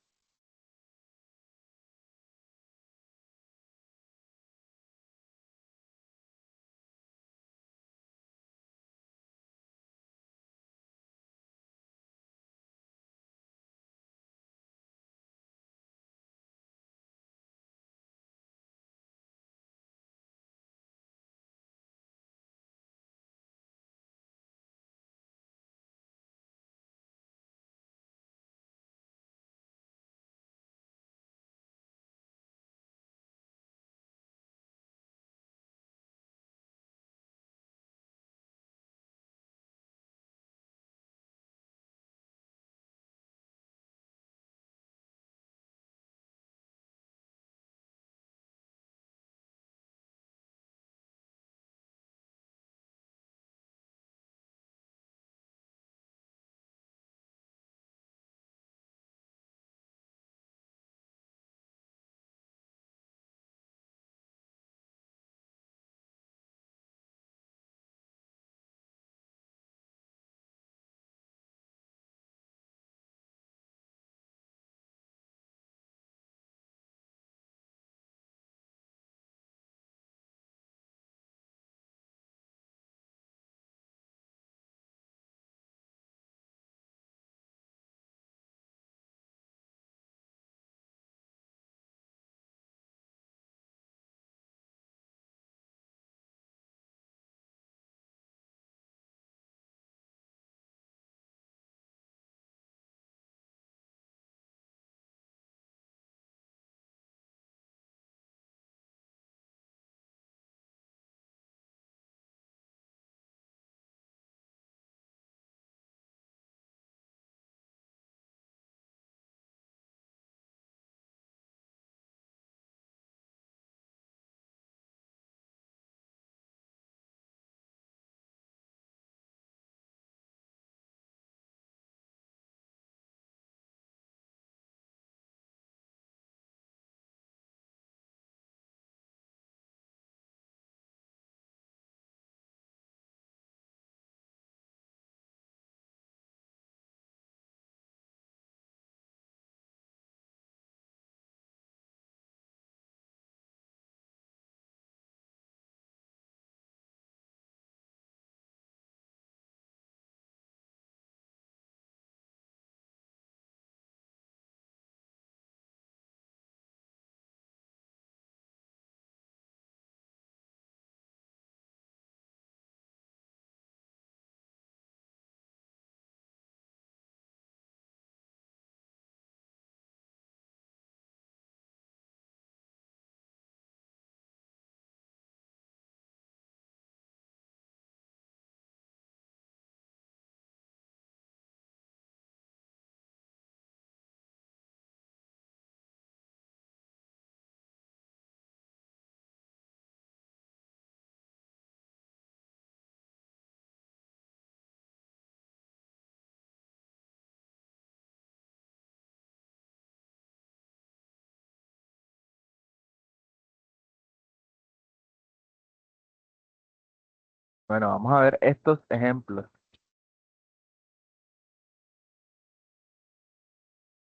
Bueno, vamos a ver estos ejemplos.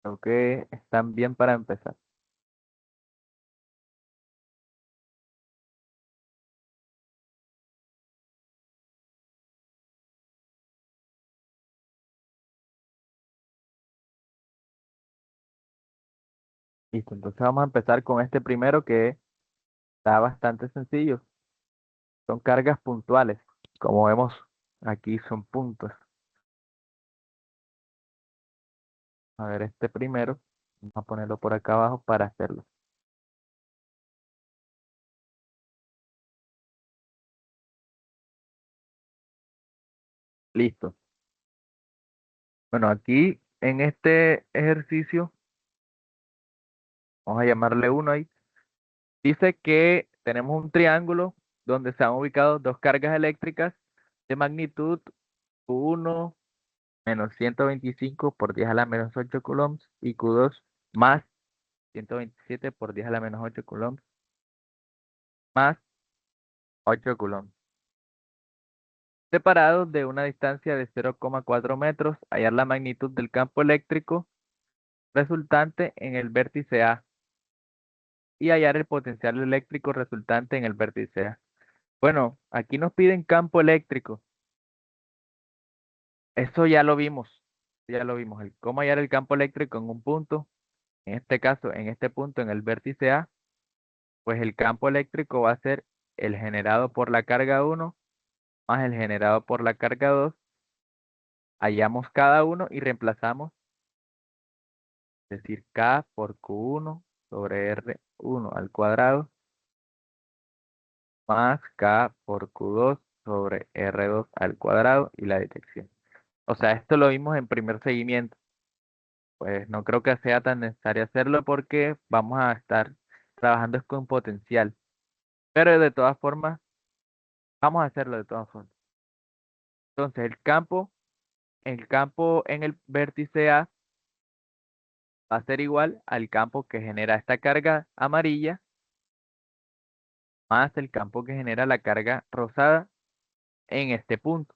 Creo que están bien para empezar. Listo, entonces vamos a empezar con este primero que está bastante sencillo. Son cargas puntuales. Como vemos aquí son puntos. A ver, este primero, vamos a ponerlo por acá abajo para hacerlo. Listo. Bueno, aquí en este ejercicio, vamos a llamarle uno ahí. Dice que tenemos un triángulo donde se han ubicado dos cargas eléctricas de magnitud Q1 menos 125 por 10 a la menos 8 coulombs y Q2 más 127 por 10 a la menos 8 coulombs más 8 coulombs. Separados de una distancia de 0,4 metros, hallar la magnitud del campo eléctrico resultante en el vértice A y hallar el potencial eléctrico resultante en el vértice A. Bueno, aquí nos piden campo eléctrico. Eso ya lo vimos. Ya lo vimos. Cómo hallar el campo eléctrico en un punto. En este caso, en este punto, en el vértice A, pues el campo eléctrico va a ser el generado por la carga 1 más el generado por la carga 2. Hallamos cada uno y reemplazamos, es decir, K por Q1 sobre R1 al cuadrado más K por Q2 sobre R2 al cuadrado y la dirección. O sea, esto lo vimos en primer seguimiento. Pues no creo que sea tan necesario hacerlo porque vamos a estar trabajando es con potencial. Pero de todas formas, vamos a hacerlo de todas formas. Entonces, el campo en el vértice A va a ser igual al campo que genera esta carga amarilla más el campo que genera la carga rosada en este punto.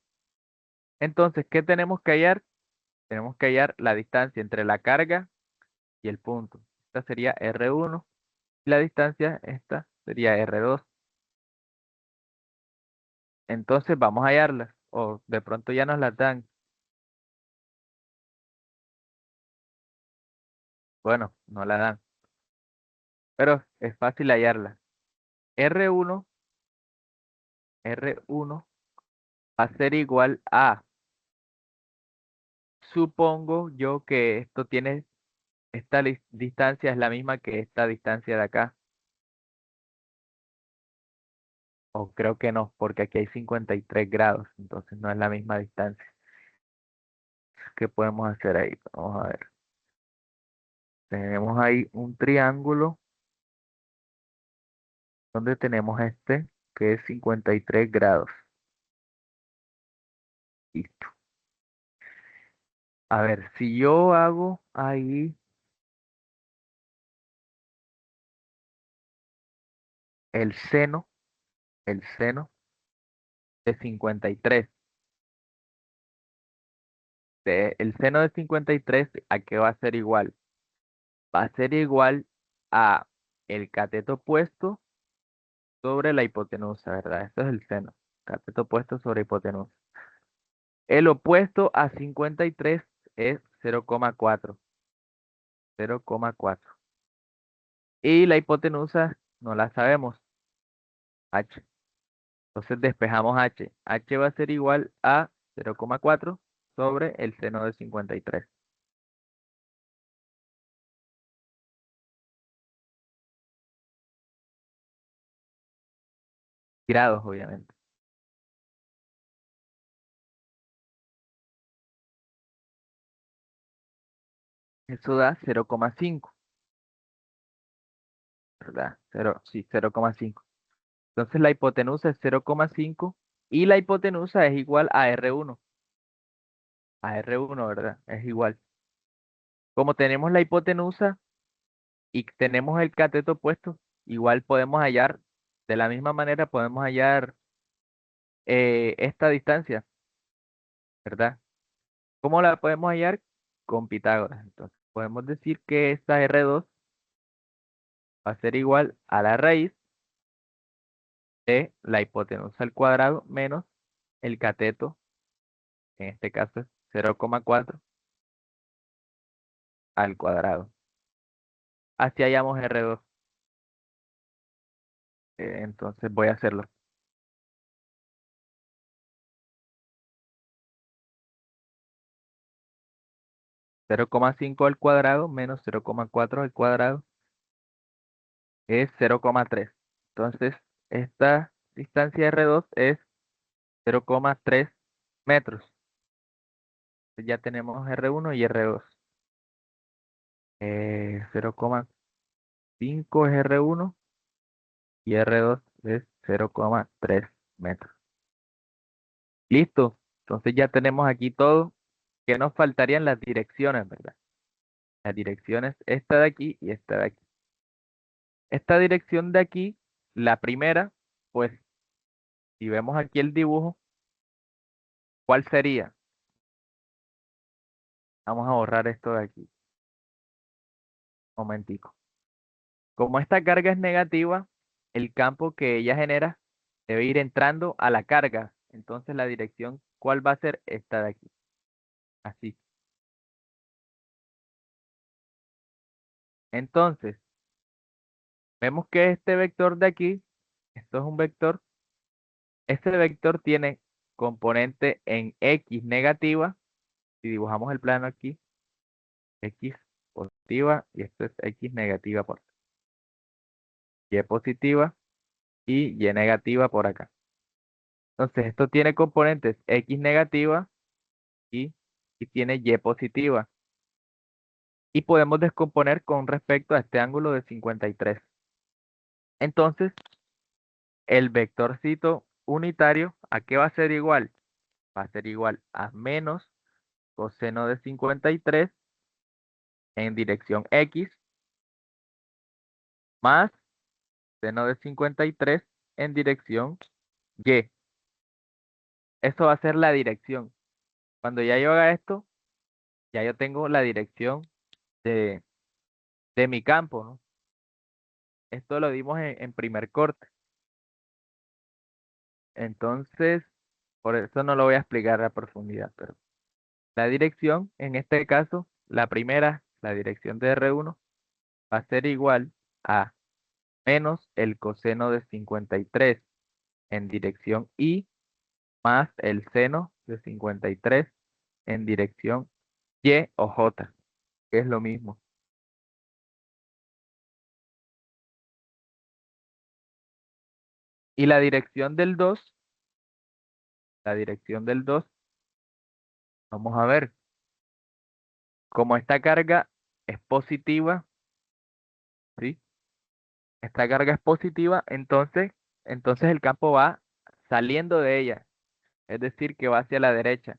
Entonces, ¿qué tenemos que hallar? Tenemos que hallar la distancia entre la carga y el punto. Esta sería R1 y la distancia, esta sería R2. Entonces vamos a hallarlas, o de pronto ya nos las dan. Bueno, no la dan, pero es fácil hallarlas. R1, R1 va a ser igual a, supongo yo que esto tiene, esta distancia es la misma que esta distancia de acá. O creo que no, porque aquí hay 53 grados, entonces no es la misma distancia. ¿Qué podemos hacer ahí? Vamos a ver. Tenemos ahí un triángulo donde tenemos este que es 53 grados. Listo. A ver, si yo hago ahí el seno, el seno de 53, el seno de 53, ¿a qué va a ser igual? Va a ser igual a el cateto opuesto sobre la hipotenusa, ¿verdad? Esto es el seno, cateto opuesto sobre hipotenusa. El opuesto a 53 es 0,4, 0,4. Y la hipotenusa no la sabemos, h. Entonces despejamos h. H va a ser igual a 0,4 sobre el seno de 53 grados, obviamente. Eso da 0,5, ¿verdad? Sí, 0,5. Entonces la hipotenusa es 0,5 y la hipotenusa es igual a R1. A R1, ¿verdad? Es igual. Como tenemos la hipotenusa y tenemos el cateto opuesto, igual podemos hallar, de la misma manera podemos hallar esta distancia, ¿verdad? ¿Cómo la podemos hallar? Con Pitágoras. Entonces, podemos decir que esta R2 va a ser igual a la raíz de la hipotenusa al cuadrado menos el cateto, en este caso es 0,4 al cuadrado. Así hallamos R2. Entonces voy a hacerlo. 0,5 al cuadrado menos 0,4 al cuadrado es 0,3. Entonces, esta distancia R2 es 0,3 metros. Ya tenemos R1 y R2. 0,5 es R1 y R2 es 0,3 metros. Listo. Entonces ya tenemos aquí todo. Que nos faltarían las direcciones, ¿verdad? Las direcciones, esta de aquí y esta de aquí. Esta dirección de aquí, la primera, pues si vemos aquí el dibujo, ¿cuál sería? Vamos a borrar esto de aquí. Momentico. Como esta carga es negativa, el campo que ella genera debe ir entrando a la carga. Entonces la dirección, ¿cuál va a ser? Esta de aquí. Así. Entonces, vemos que este vector de aquí, esto es un vector, este vector tiene componente en X negativa. Si dibujamos el plano aquí, X positiva y esto es X negativa por acá. Y positiva y Y negativa por acá. Entonces, esto tiene componentes X negativa y, y tiene Y positiva. Y podemos descomponer con respecto a este ángulo de 53. Entonces, el vectorcito unitario, ¿a qué va a ser igual? Va a ser igual a menos coseno de 53 en dirección X más seno de 53 en dirección Y. Eso va a ser la dirección. Cuando ya yo haga esto, ya yo tengo la dirección de, de mi campo, ¿no? Esto lo dimos en primer corte. Entonces, por eso no lo voy a explicar a profundidad, pero la dirección, en este caso, la primera, la dirección de R1, va a ser igual a menos el coseno de 53 en dirección Y más el seno de 53 en dirección Y o J, que es lo mismo. Y la dirección del 2, vamos a ver, como esta carga es positiva, ¿sí? Esta carga es positiva, entonces el campo va saliendo de ella, es decir, que va hacia la derecha,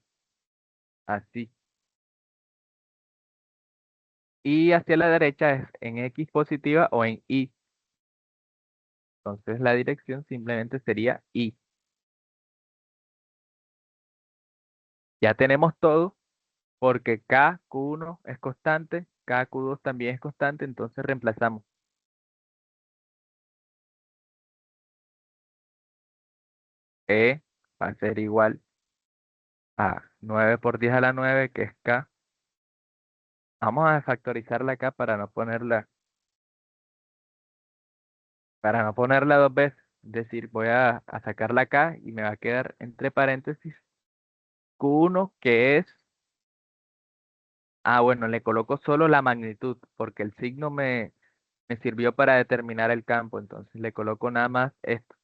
así. Y hacia la derecha es en X positiva o en Y. Entonces la dirección simplemente sería Y. Ya tenemos todo porque KQ1 es constante, KQ2 también es constante, entonces reemplazamos. E va a ser igual a 9 por 10 a la 9, que es K. Vamos a factorizar la K para no ponerla dos veces. Es decir, voy a sacar la K y me va a quedar entre paréntesis Q1, que es, bueno, le coloco solo la magnitud, porque el signo me sirvió para determinar el campo, entonces le coloco nada más esto,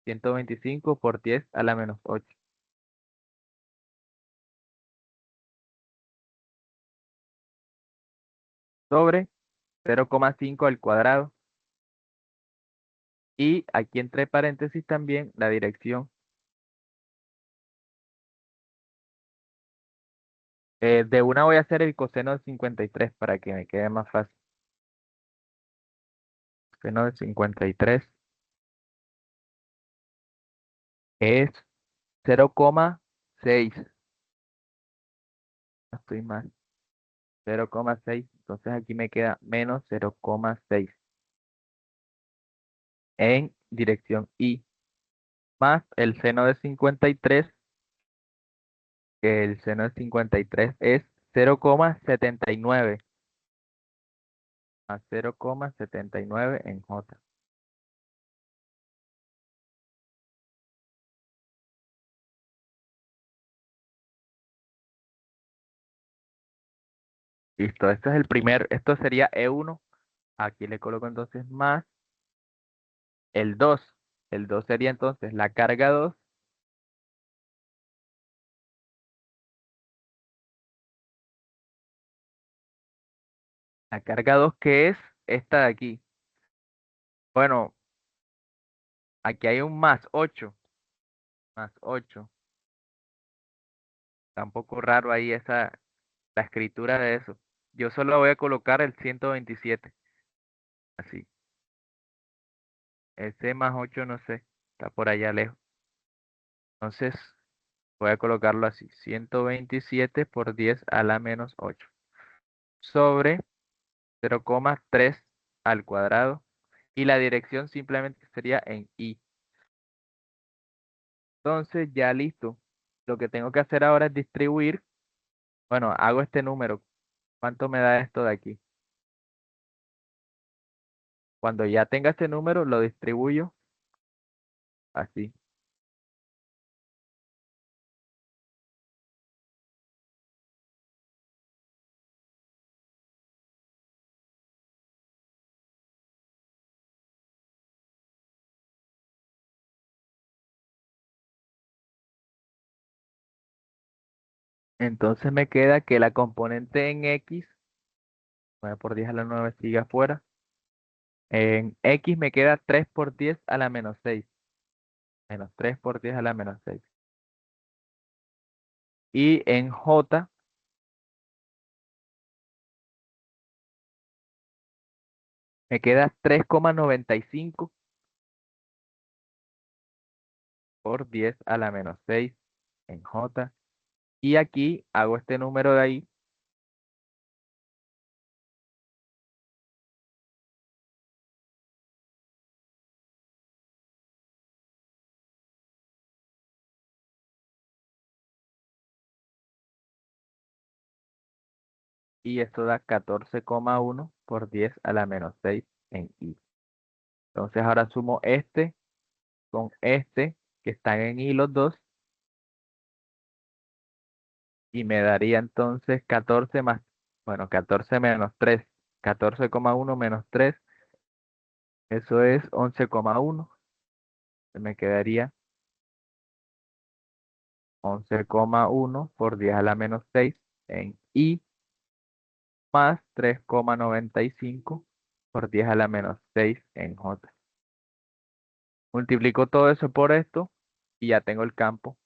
125 por 10 a la menos 8. Sobre 0,5 al cuadrado. Y aquí entre paréntesis también la dirección. De una voy a hacer el coseno de 53 para que me quede más fácil. Coseno de 53 es 0,6. No estoy mal. 0,6. Entonces aquí me queda menos 0,6 en dirección Y, más el seno de 53, que el seno de 53 es 0,79, más 0,79 en J. Listo, este es el primer, esto sería E1. Aquí le coloco entonces más el 2. El 2 sería entonces la carga 2. La carga 2 que es esta de aquí. Bueno, aquí hay un más 8. Más 8. Está un poco raro ahí la escritura de eso. Yo solo voy a colocar el 127. Así. Ese más 8 no sé. Está por allá lejos. Entonces voy a colocarlo así. 127 por 10 a la menos 8. Sobre 0,3 al cuadrado. Y la dirección simplemente sería en Y. Entonces ya listo. Lo que tengo que hacer ahora es distribuir. Bueno, hago este número. ¿Cuánto me da esto de aquí? Cuando ya tenga este número, lo distribuyo así. Entonces me queda que la componente en X, 9 por 10 a la 9 sigue afuera. En X me queda 3 por 10 a la menos 6. Menos 3 por 10 a la menos 6. Y en J me queda 3,95 por 10 a la menos 6 en J. Y aquí hago este número de ahí. Y esto da 14,1 por 10 a la menos 6 en Y. Entonces ahora sumo este con este, que están en Y los dos. Y me daría entonces 14 más, bueno, 14 menos 3. 14,1 menos 3, eso es 11,1. Me quedaría 11,1 por 10 a la menos 6 en Y, más 3,95 por 10 a la menos 6 en J. Multiplico todo eso por esto y ya tengo el campo.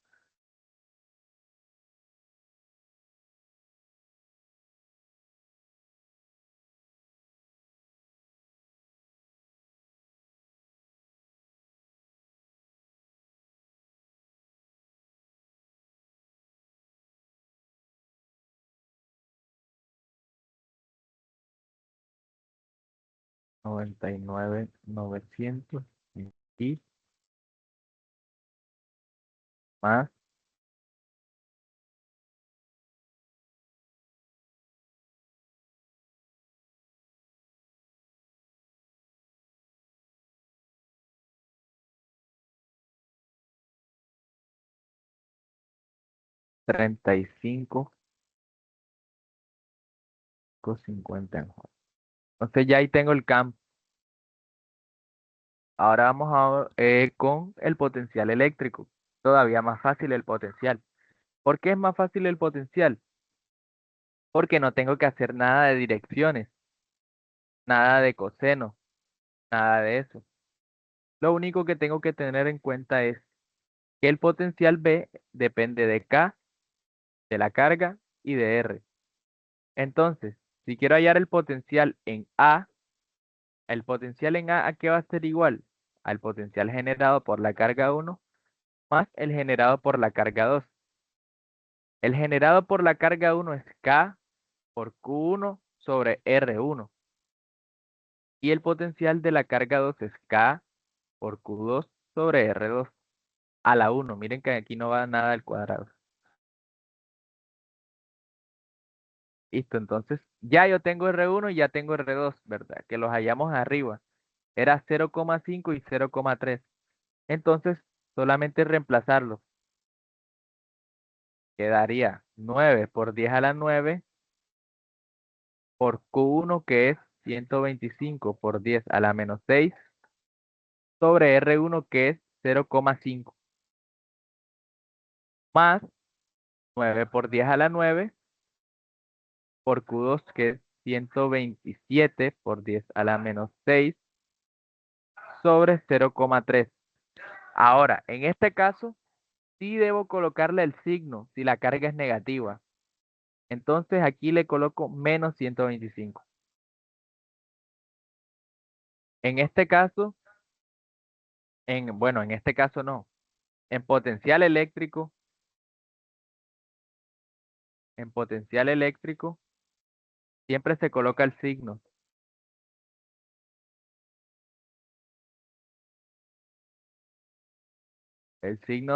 Noventa y nueve novecientos y más 35,50 en J. Entonces ya ahí tengo el campo. Ahora vamos con el potencial eléctrico. Todavía más fácil el potencial. ¿Por qué es más fácil el potencial? Porque no tengo que hacer nada de direcciones, nada de coseno, nada de eso. Lo único que tengo que tener en cuenta es que el potencial B depende de K, de la carga y de R. Entonces, si quiero hallar el potencial en A, el potencial en A, ¿a qué va a ser igual? Al potencial generado por la carga 1 más el generado por la carga 2. El generado por la carga 1 es K por Q1 sobre R1. Y el potencial de la carga 2 es K por Q2 sobre R2 a la 1. Miren que aquí no va nada al cuadrado. Listo, entonces ya yo tengo R1 y ya tengo R2, ¿verdad? Que los hallamos arriba. Era 0,5 y 0,3. Entonces, solamente reemplazarlo. Quedaría 9 por 10 a la 9 por Q1, que es 125 por 10 a la menos 6 sobre R1, que es 0,5, más 9 por 10 a la 9 por Q2, que es 127 por 10 a la menos 6 sobre 0,3. Ahora, en este caso, sí debo colocarle el signo si la carga es negativa. Entonces aquí le coloco menos 125. En este caso, bueno, en este caso no. En potencial eléctrico, siempre se coloca el signo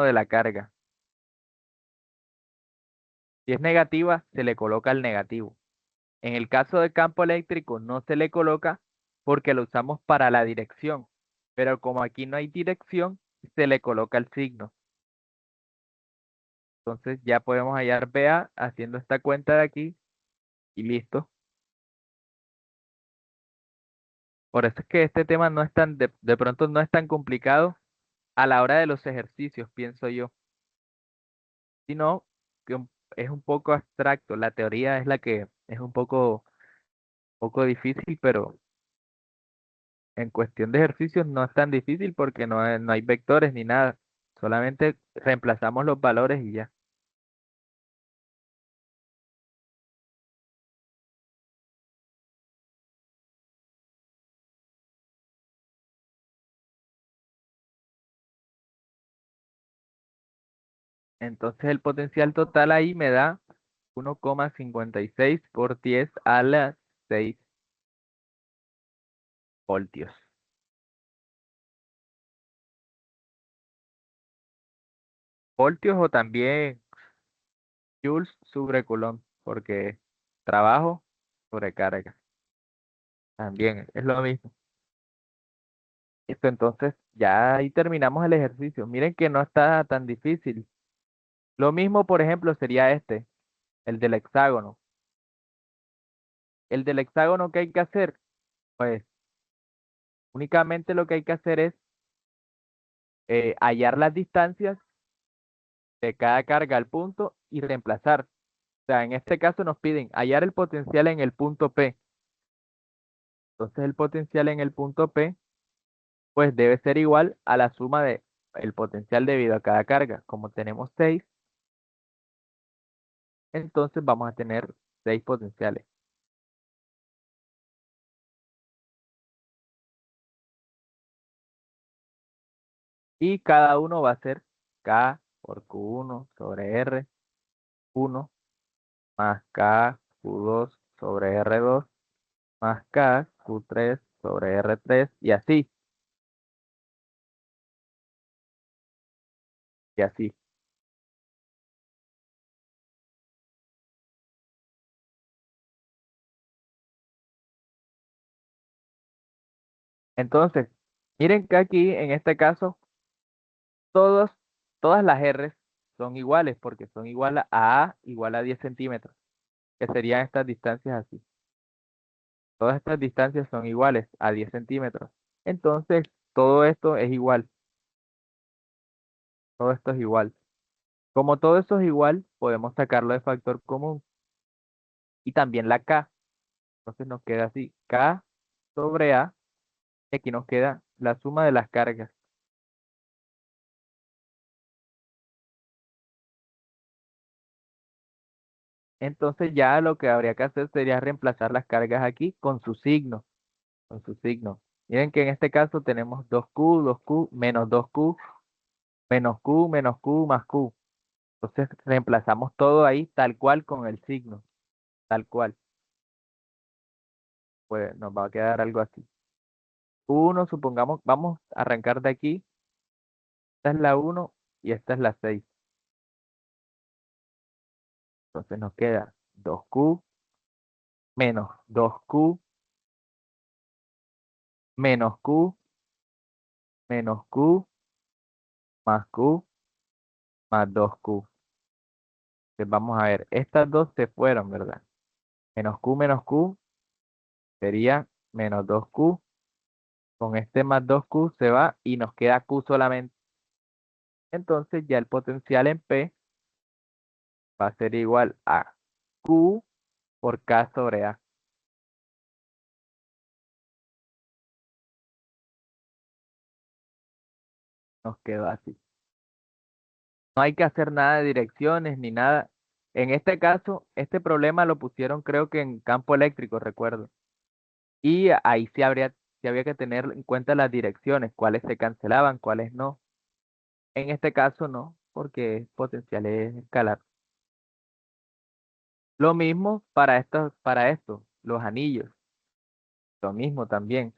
de la carga. Si es negativa, se le coloca el negativo. En el caso de campo eléctrico no se le coloca porque lo usamos para la dirección. Pero como aquí no hay dirección, se le coloca el signo. Entonces ya podemos hallar BA haciendo esta cuenta de aquí y listo. Por eso es que este tema no es tan, de pronto no es tan complicado a la hora de los ejercicios, pienso yo. Sino que es un poco abstracto. La teoría es la que es un poco difícil, pero en cuestión de ejercicios no es tan difícil porque no hay vectores ni nada. Solamente reemplazamos los valores y ya. Entonces el potencial total ahí me da 1,56 por 10 a la 6 voltios. Voltios o también joules sobre coulomb, porque trabajo sobre carga. También es lo mismo. Listo, entonces ya ahí terminamos el ejercicio. Miren que no está tan difícil. Lo mismo, por ejemplo, sería este, el del hexágono. El del hexágono, ¿qué hay que hacer? Pues únicamente lo que hay que hacer es hallar las distancias de cada carga al punto y reemplazar. O sea, en este caso nos piden hallar el potencial en el punto P. Entonces el potencial en el punto P, pues debe ser igual a la suma de el potencial debido a cada carga. Como tenemos 6, entonces vamos a tener 6 potenciales. Y cada uno va a ser K por Q1 sobre R1 más K Q2 sobre R2 más K Q3 sobre R3 y así, y así. Entonces, miren que aquí en este caso todos, todas las R son iguales porque son igual a igual a 10 centímetros, que serían estas distancias así. Todas estas distancias son iguales a 10 centímetros. Entonces, todo esto es igual. Todo esto es igual. Como todo eso es igual, podemos sacarlo de factor común. Y también la K. Entonces nos queda así. K sobre A. Y aquí nos queda la suma de las cargas. Entonces ya lo que habría que hacer sería reemplazar las cargas aquí con su signo. Con su signo. Miren que en este caso tenemos 2Q, 2Q, menos 2Q, menos Q más Q. Entonces reemplazamos todo ahí tal cual con el signo, tal cual. Pues nos va a quedar algo así. Uno, supongamos, vamos a arrancar de aquí. Esta es la uno y esta es la 6. Entonces nos queda 2Q menos 2Q menos Q menos Q más Q más 2Q. Entonces vamos a ver, estas dos se fueron, ¿verdad? Menos Q sería menos 2Q. Con este más 2Q se va y nos queda Q solamente. Entonces ya el potencial en P va a ser igual a Q por K sobre A. Nos quedó así. No hay que hacer nada de direcciones ni nada. En este caso, este problema lo pusieron creo que en campo eléctrico, recuerdo. Y ahí sí había que tener en cuenta las direcciones, cuáles se cancelaban, cuáles no. En este caso no, porque es potencial es escalar. Lo mismo para esto, los anillos. Lo mismo también.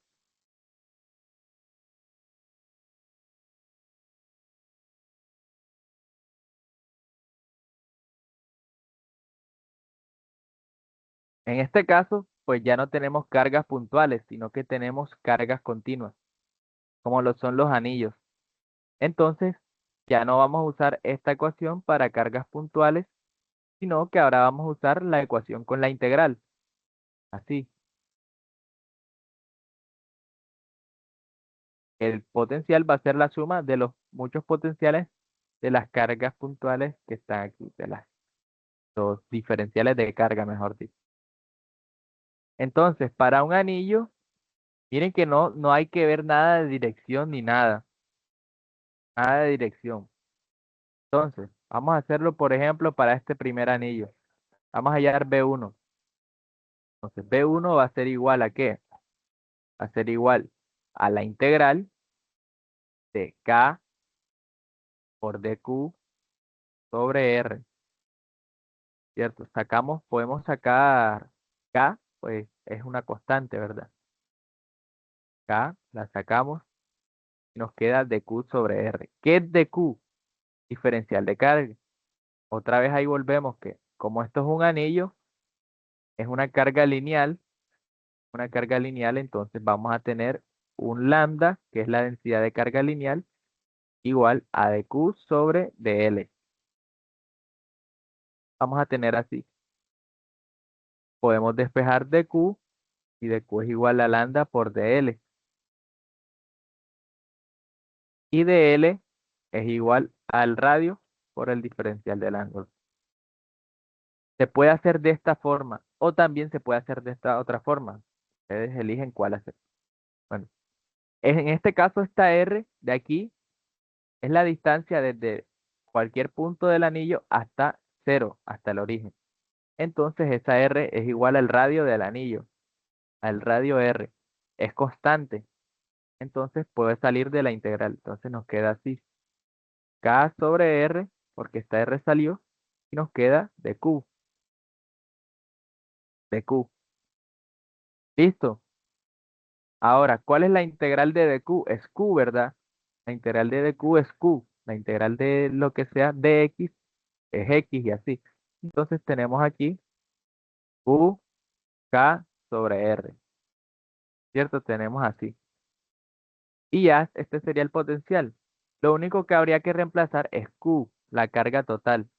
En este caso, pues ya no tenemos cargas puntuales, sino que tenemos cargas continuas, como lo son los anillos. Entonces, ya no vamos a usar esta ecuación para cargas puntuales, sino que ahora vamos a usar la ecuación con la integral. Así, el potencial va a ser la suma de los muchos potenciales de las cargas puntuales que están aquí, de los diferenciales de carga, mejor dicho. Entonces, para un anillo, miren que no hay que ver nada de dirección ni nada, nada de dirección. Entonces, vamos a hacerlo, por ejemplo, para este primer anillo. Vamos a hallar B1. Entonces, B1 va a ser igual a ¿qué? Va a ser igual a la integral de K por DQ sobre R, ¿cierto? Podemos sacar K, pues es una constante, ¿verdad? K la sacamos y nos queda DQ sobre R. ¿Qué es DQ? Diferencial de carga. Otra vez ahí volvemos que como esto es un anillo, es una carga lineal, entonces vamos a tener un lambda, que es la densidad de carga lineal, igual a dq sobre dl. Vamos a tener así. Podemos despejar dq y dq es igual a lambda por dl. Y dl es igual al radio por el diferencial del ángulo. Se puede hacer de esta forma o también se puede hacer de esta otra forma. Ustedes eligen cuál hacer. Bueno, en este caso esta r de aquí es la distancia desde cualquier punto del anillo hasta cero, hasta el origen. Entonces esa r es igual al radio del anillo, al radio r. Es constante. Entonces puede salir de la integral. Entonces nos queda así. K sobre r, porque esta r salió, y nos queda de Q. De Q. ¿Listo? Ahora, ¿cuál es la integral de dq? Es Q, ¿verdad? La integral de dq es Q. La integral de lo que sea dx es x y así. Entonces tenemos aquí Q, K sobre R, ¿cierto? Tenemos así. Y ya, este sería el potencial. Lo único que habría que reemplazar es Q, la carga total.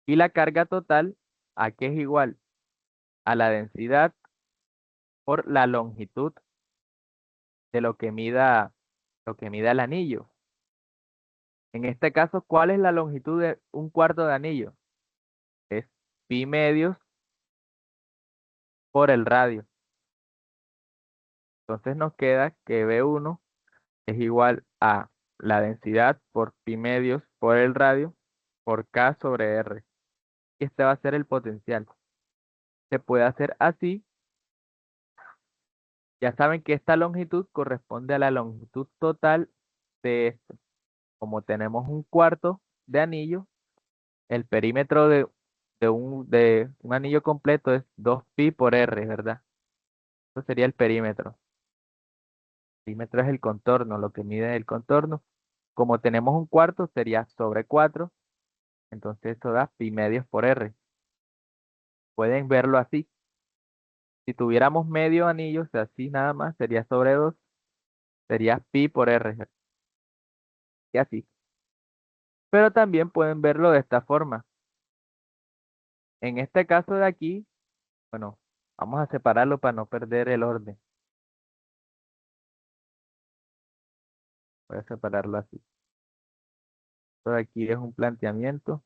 Y la carga total, ¿a qué es igual? A la densidad por la longitud de lo que mida el anillo. En este caso, ¿cuál es la longitud de un cuarto de anillo? Es pi medios por el radio. Entonces nos queda que B1 es igual a la densidad por pi medios por el radio por K sobre R. Y este va a ser el potencial. Se puede hacer así. Ya saben que esta longitud corresponde a la longitud total de esto. como tenemos un cuarto de anillo, el perímetro de un anillo completo es 2pi por r, ¿verdad? Eso sería el perímetro. El perímetro es el contorno, lo que mide el contorno. Como tenemos un cuarto, sería sobre 4, entonces eso da pi medios por r. Pueden verlo así. Si tuviéramos medio anillo, o sea, así nada más, sería sobre 2, sería pi por r, y así. Pero también pueden verlo de esta forma. En este caso de aquí, bueno, vamos a separarlo para no perder el orden. Voy a separarlo así. Esto de aquí es un planteamiento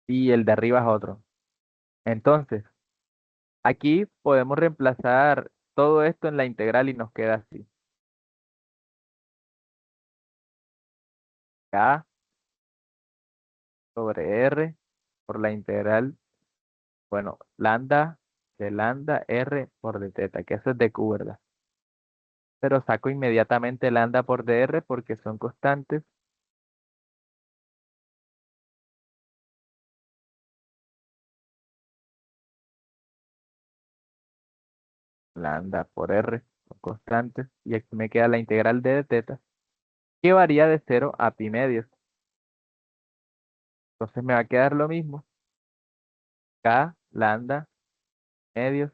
y el de arriba es otro. Entonces, aquí podemos reemplazar todo esto en la integral y nos queda así. K sobre R por la integral, bueno, lambda de lambda R por d teta, que eso es de Q, ¿verdad? Pero saco inmediatamente lambda por dr porque son constantes. Lambda por R son constantes. Y aquí me queda la integral de teta, que varía de 0 a pi medios. Entonces me va a quedar lo mismo. K, lambda, medios.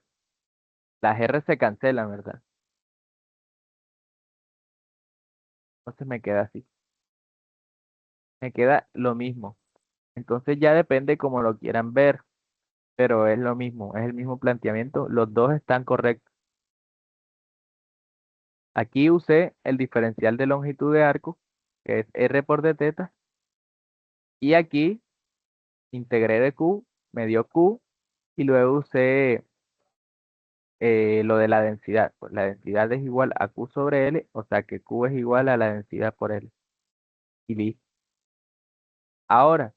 Las R se cancelan, ¿verdad? Entonces me queda así. Me queda lo mismo. Entonces ya depende como lo quieran ver, pero es lo mismo, es el mismo planteamiento. Los dos están correctos. Aquí usé el diferencial de longitud de arco, que es R por d teta. Y aquí integré de Q, me dio Q, y luego usé lo de la densidad. Pues la densidad es igual a Q sobre L, o sea que Q es igual a la densidad por L. Y listo. Ahora,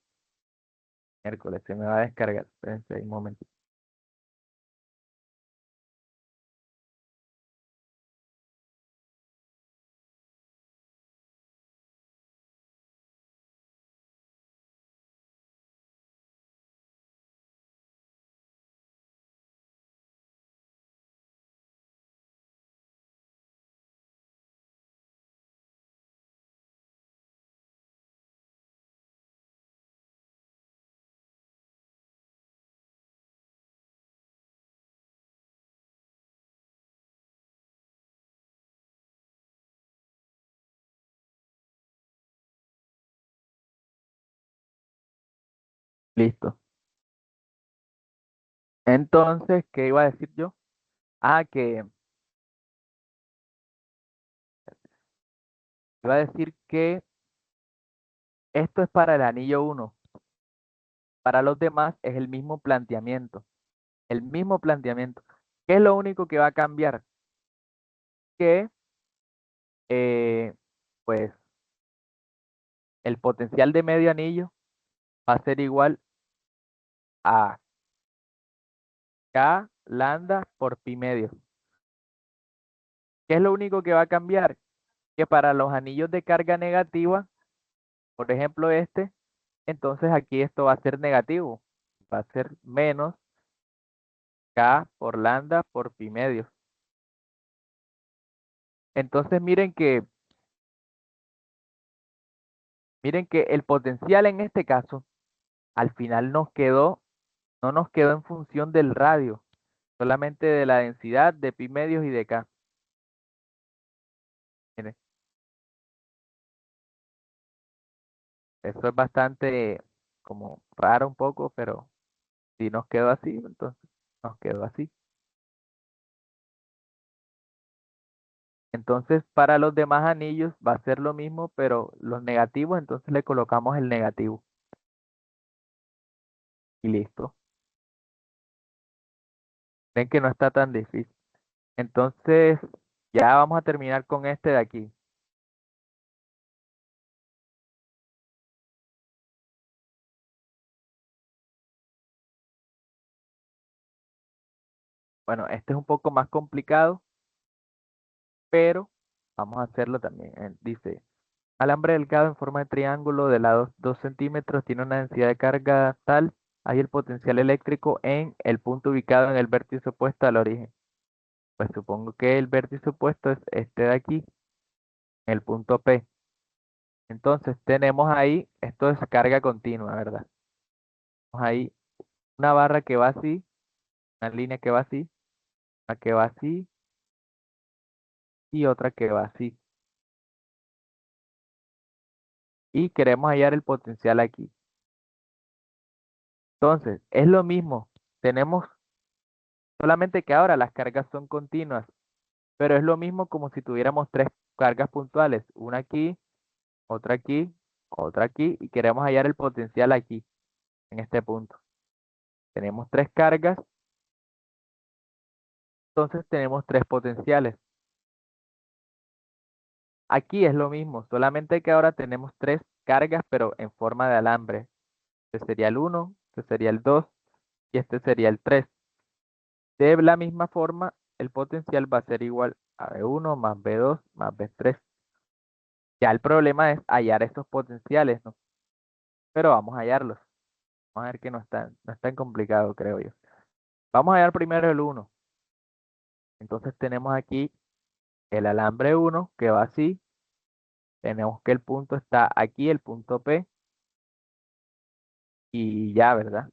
miércoles, se me va a descargar. Espérense un momento. Listo. Entonces, ¿qué iba a decir yo? Ah, que iba a decir que esto es para el anillo 1. Para los demás es el mismo planteamiento. El mismo planteamiento. ¿Qué es lo único que va a cambiar? Que, eh, pues, el potencial de medio anillo va a ser igual a K lambda por pi medio. ¿Qué es lo único que va a cambiar? Que para los anillos de carga negativa, por ejemplo este, entonces aquí esto va a ser negativo. Va a ser menos K por lambda por pi medio. Entonces miren que el potencial en este caso, al final no nos quedó en función del radio, solamente de la densidad de pi medios y de K. Miren, eso es bastante como raro un poco, pero si nos quedó así, entonces nos quedó así. Entonces, para los demás anillos va a ser lo mismo, pero los negativos, entonces le colocamos el negativo. Y listo. Ven que no está tan difícil. Entonces, ya vamos a terminar con este de aquí. Bueno, este es un poco más complicado, pero vamos a hacerlo también. Dice, alambre delgado en forma de triángulo de lados 2 centímetros tiene una densidad de carga tal, hay el potencial eléctrico en el punto ubicado en el vértice opuesto al origen. Pues supongo que el vértice opuesto es este de aquí, el punto P. Entonces tenemos ahí, esto es carga continua, ¿verdad? Tenemos ahí una barra que va así, una línea que va así, una que va así y otra que va así. Y queremos hallar el potencial aquí. Entonces, es lo mismo. Tenemos solamente que ahora las cargas son continuas, pero es lo mismo como si tuviéramos tres cargas puntuales, una aquí, otra aquí, y queremos hallar el potencial aquí, en este punto. Tenemos tres cargas, entonces tenemos tres potenciales. Aquí es lo mismo, solamente que ahora tenemos tres cargas, pero en forma de alambre. Este sería el 1, este sería el 2 y este sería el 3. De la misma forma, el potencial va a ser igual a B1 más B2 más B3. Ya el problema es hallar estos potenciales, ¿no? Pero vamos a hallarlos. Vamos a ver que no es tan complicado, creo yo. Vamos a hallar primero el 1. Entonces tenemos aquí el alambre 1 que va así. Tenemos que el punto está aquí, el punto P. Y ya, ¿verdad?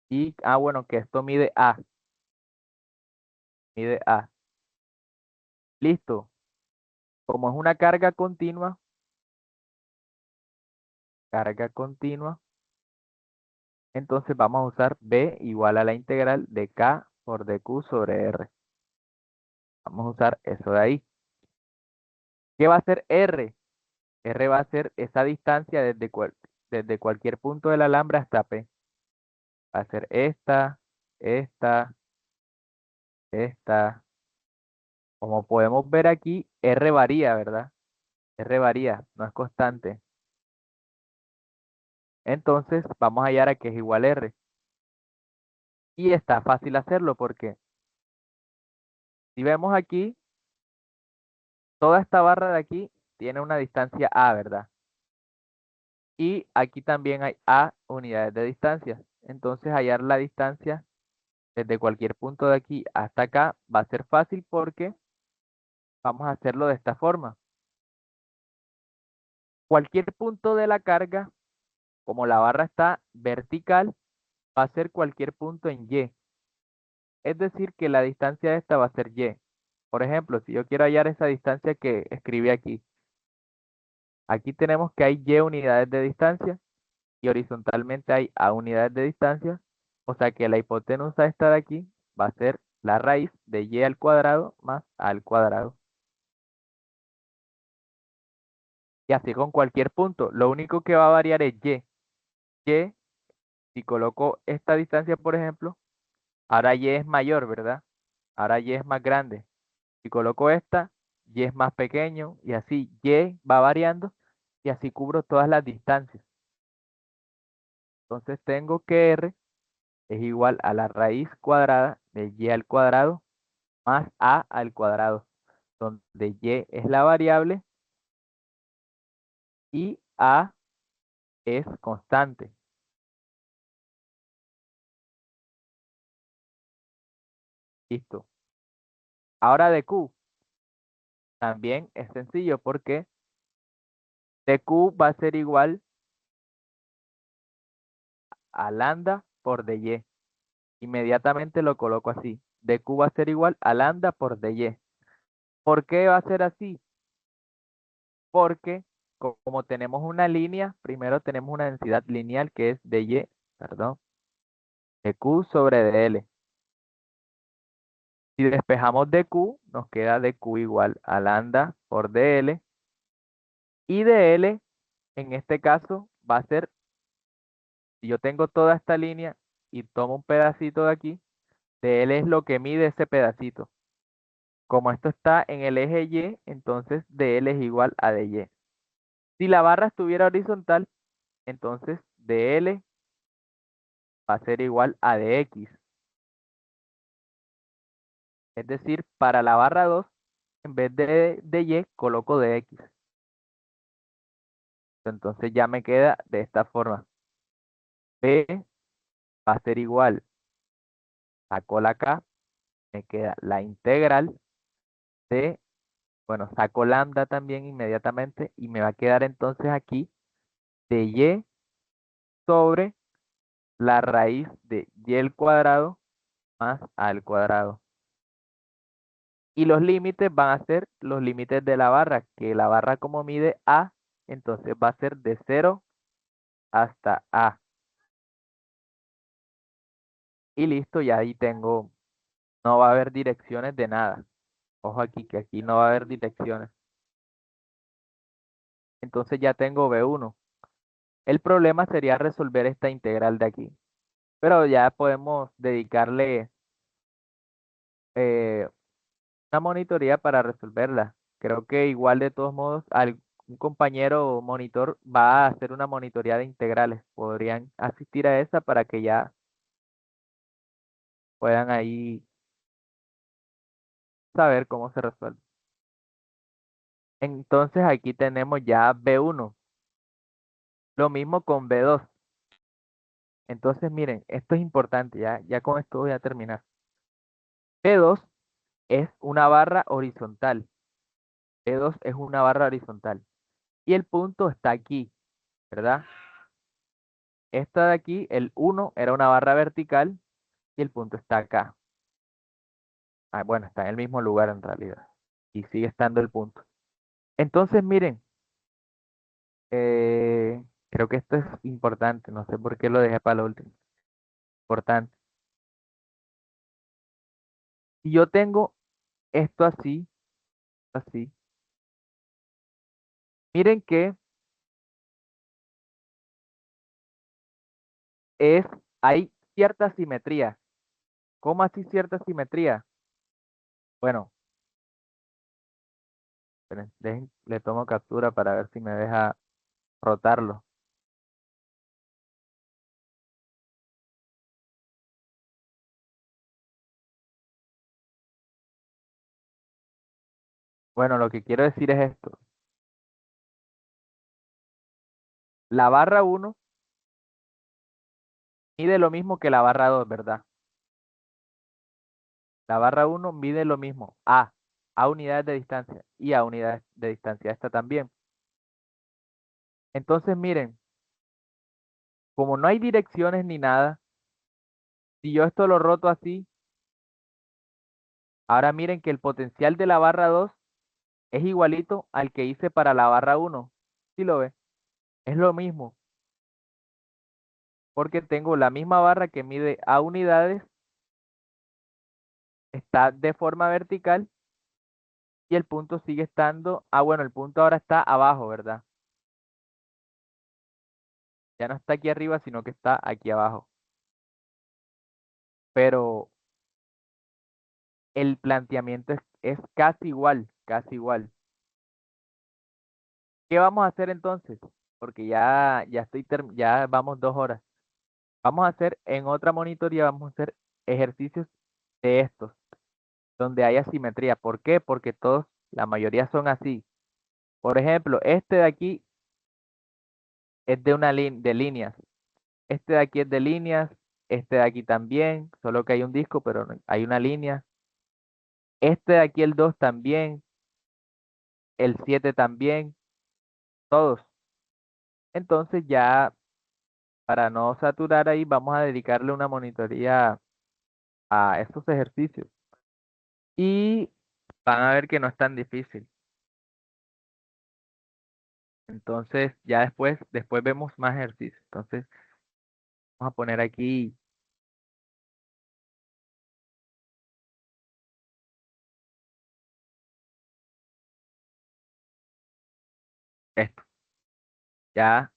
Y, bueno, que esto mide A. Mide A. Listo. Como es una carga continua, entonces vamos a usar B igual a la integral de K por dQ sobre R. Vamos a usar eso de ahí. ¿Qué va a ser R? R va a ser esa distancia desde cualquier punto del alambre hasta P. Va a ser esta, esta. Como podemos ver aquí, R varía, ¿verdad? R varía, no es constante. Entonces, vamos a hallar a que es igual R. Y está fácil hacerlo porque si vemos aquí, toda esta barra de aquí tiene una distancia A, ¿verdad? Y aquí también hay A unidades de distancia. Entonces, hallar la distancia desde cualquier punto de aquí hasta acá va a ser fácil porque vamos a hacerlo de esta forma. Cualquier punto de la carga, como la barra está vertical, va a ser cualquier punto en Y. Es decir, que la distancia de esta va a ser Y. Por ejemplo, si yo quiero hallar esa distancia que escribí aquí, aquí tenemos que hay Y unidades de distancia y horizontalmente hay A unidades de distancia. O sea que la hipotenusa esta de aquí va a ser la raíz de Y al cuadrado más A al cuadrado. Y así con cualquier punto. Lo único que va a variar es Y. Y, si coloco esta distancia, por ejemplo, ahora Y es mayor, ¿verdad? Ahora Y es más grande. Si coloco esta, Y es más pequeño y así Y va variando y así cubro todas las distancias. Entonces tengo que R es igual a la raíz cuadrada de Y al cuadrado más A al cuadrado, donde Y es la variable y A es constante. Listo. Ahora de Q también es sencillo porque dQ va a ser igual a lambda por dy. Inmediatamente lo coloco así. dQ va a ser igual a lambda por dy. ¿Por qué va a ser así? Porque como tenemos una línea, primero tenemos una densidad lineal que es dy, perdón, dQ sobre dl. Si despejamos dQ, nos queda dQ igual a lambda por dl. Y dl, en este caso, va a ser, si yo tengo toda esta línea y tomo un pedacito de aquí, dl es lo que mide ese pedacito. Como esto está en el eje Y, entonces dl es igual a dy. Si la barra estuviera horizontal, entonces dl va a ser igual a dx. Es decir, para la barra 2, en vez de y, coloco de x. Entonces ya me queda de esta forma. B va a ser igual, saco la k, me queda la integral de, bueno, saco lambda también inmediatamente y me va a quedar entonces aquí de y sobre la raíz de y al cuadrado más a al cuadrado. Y los límites van a ser los límites de la barra, que la barra como mide a, entonces va a ser de 0 hasta a. Y listo, ya ahí tengo, no va a haber direcciones de nada. Ojo aquí, que aquí no va a haber direcciones. Entonces ya tengo B1. El problema sería resolver esta integral de aquí. Pero ya podemos dedicarle eh, una monitoría para resolverla. Creo que igual de todos modos, un compañero monitor va a hacer una monitoría de integrales. Podrían asistir a esa para que ya puedan ahí saber cómo se resuelve. Entonces aquí tenemos ya B1. Lo mismo con B2. Entonces miren, esto es importante, ya con esto voy a terminar. B2 es una barra horizontal. B2 es una barra horizontal. Y el punto está aquí, ¿verdad? Esta de aquí, el 1 era una barra vertical y el punto está acá. Ah, bueno, está en el mismo lugar en realidad. Y sigue estando el punto. Entonces, miren, creo que esto es importante. No sé por qué lo dejé para lo último. Importante. Si yo tengo esto así, así, miren que es, hay cierta simetría. ¿Cómo así cierta simetría? Bueno, esperen, le tomo captura para ver si me deja rotarlo. Bueno, lo que quiero decir es esto. La barra 1 mide lo mismo que la barra 2, ¿verdad? La barra 1 mide lo mismo, a unidades de distancia y a unidades de distancia, esta también. Entonces, miren, como no hay direcciones ni nada, si yo esto lo roto así, ahora miren que el potencial de la barra 2 es igualito al que hice para la barra 1. ¿Sí lo ve? Es lo mismo, porque tengo la misma barra que mide a unidades, está de forma vertical y el punto sigue estando, bueno, el punto ahora está abajo, ¿verdad? Ya no está aquí arriba, sino que está aquí abajo. Pero el planteamiento es casi igual, casi igual. ¿Qué vamos a hacer entonces? Porque ya vamos 2 horas. Vamos a hacer en otra monitoría, vamos a hacer ejercicios de estos, donde hay asimetría. ¿Por qué? Porque la mayoría son así. Por ejemplo, este de aquí es de líneas. Este de aquí es de líneas. Este de aquí también, solo que hay un disco, pero hay una línea. Este de aquí, el 2 también. El 7 también. Todos. Entonces ya, para no saturar ahí, vamos a dedicarle una monitoría a estos ejercicios. Y van a ver que no es tan difícil. Entonces, ya después vemos más ejercicios. Entonces, vamos a poner aquí esto. Ya,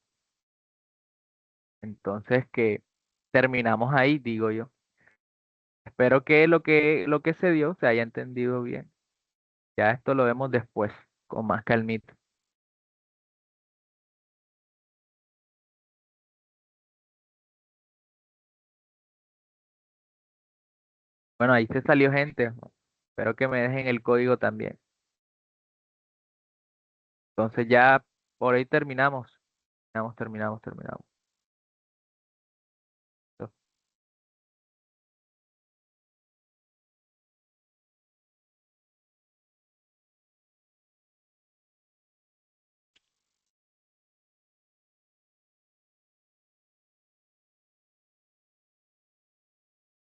entonces que terminamos ahí, digo yo. Espero que lo que se dio se haya entendido bien. Ya esto lo vemos después, con más calmita. Bueno, ahí se salió gente. Espero que me dejen el código también. Entonces ya por ahí terminamos. Terminamos.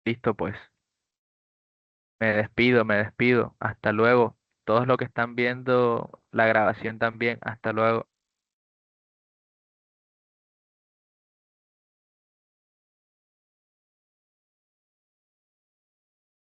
Listo, pues. Me despido. Hasta luego. Todos los que están viendo la grabación también. Hasta luego.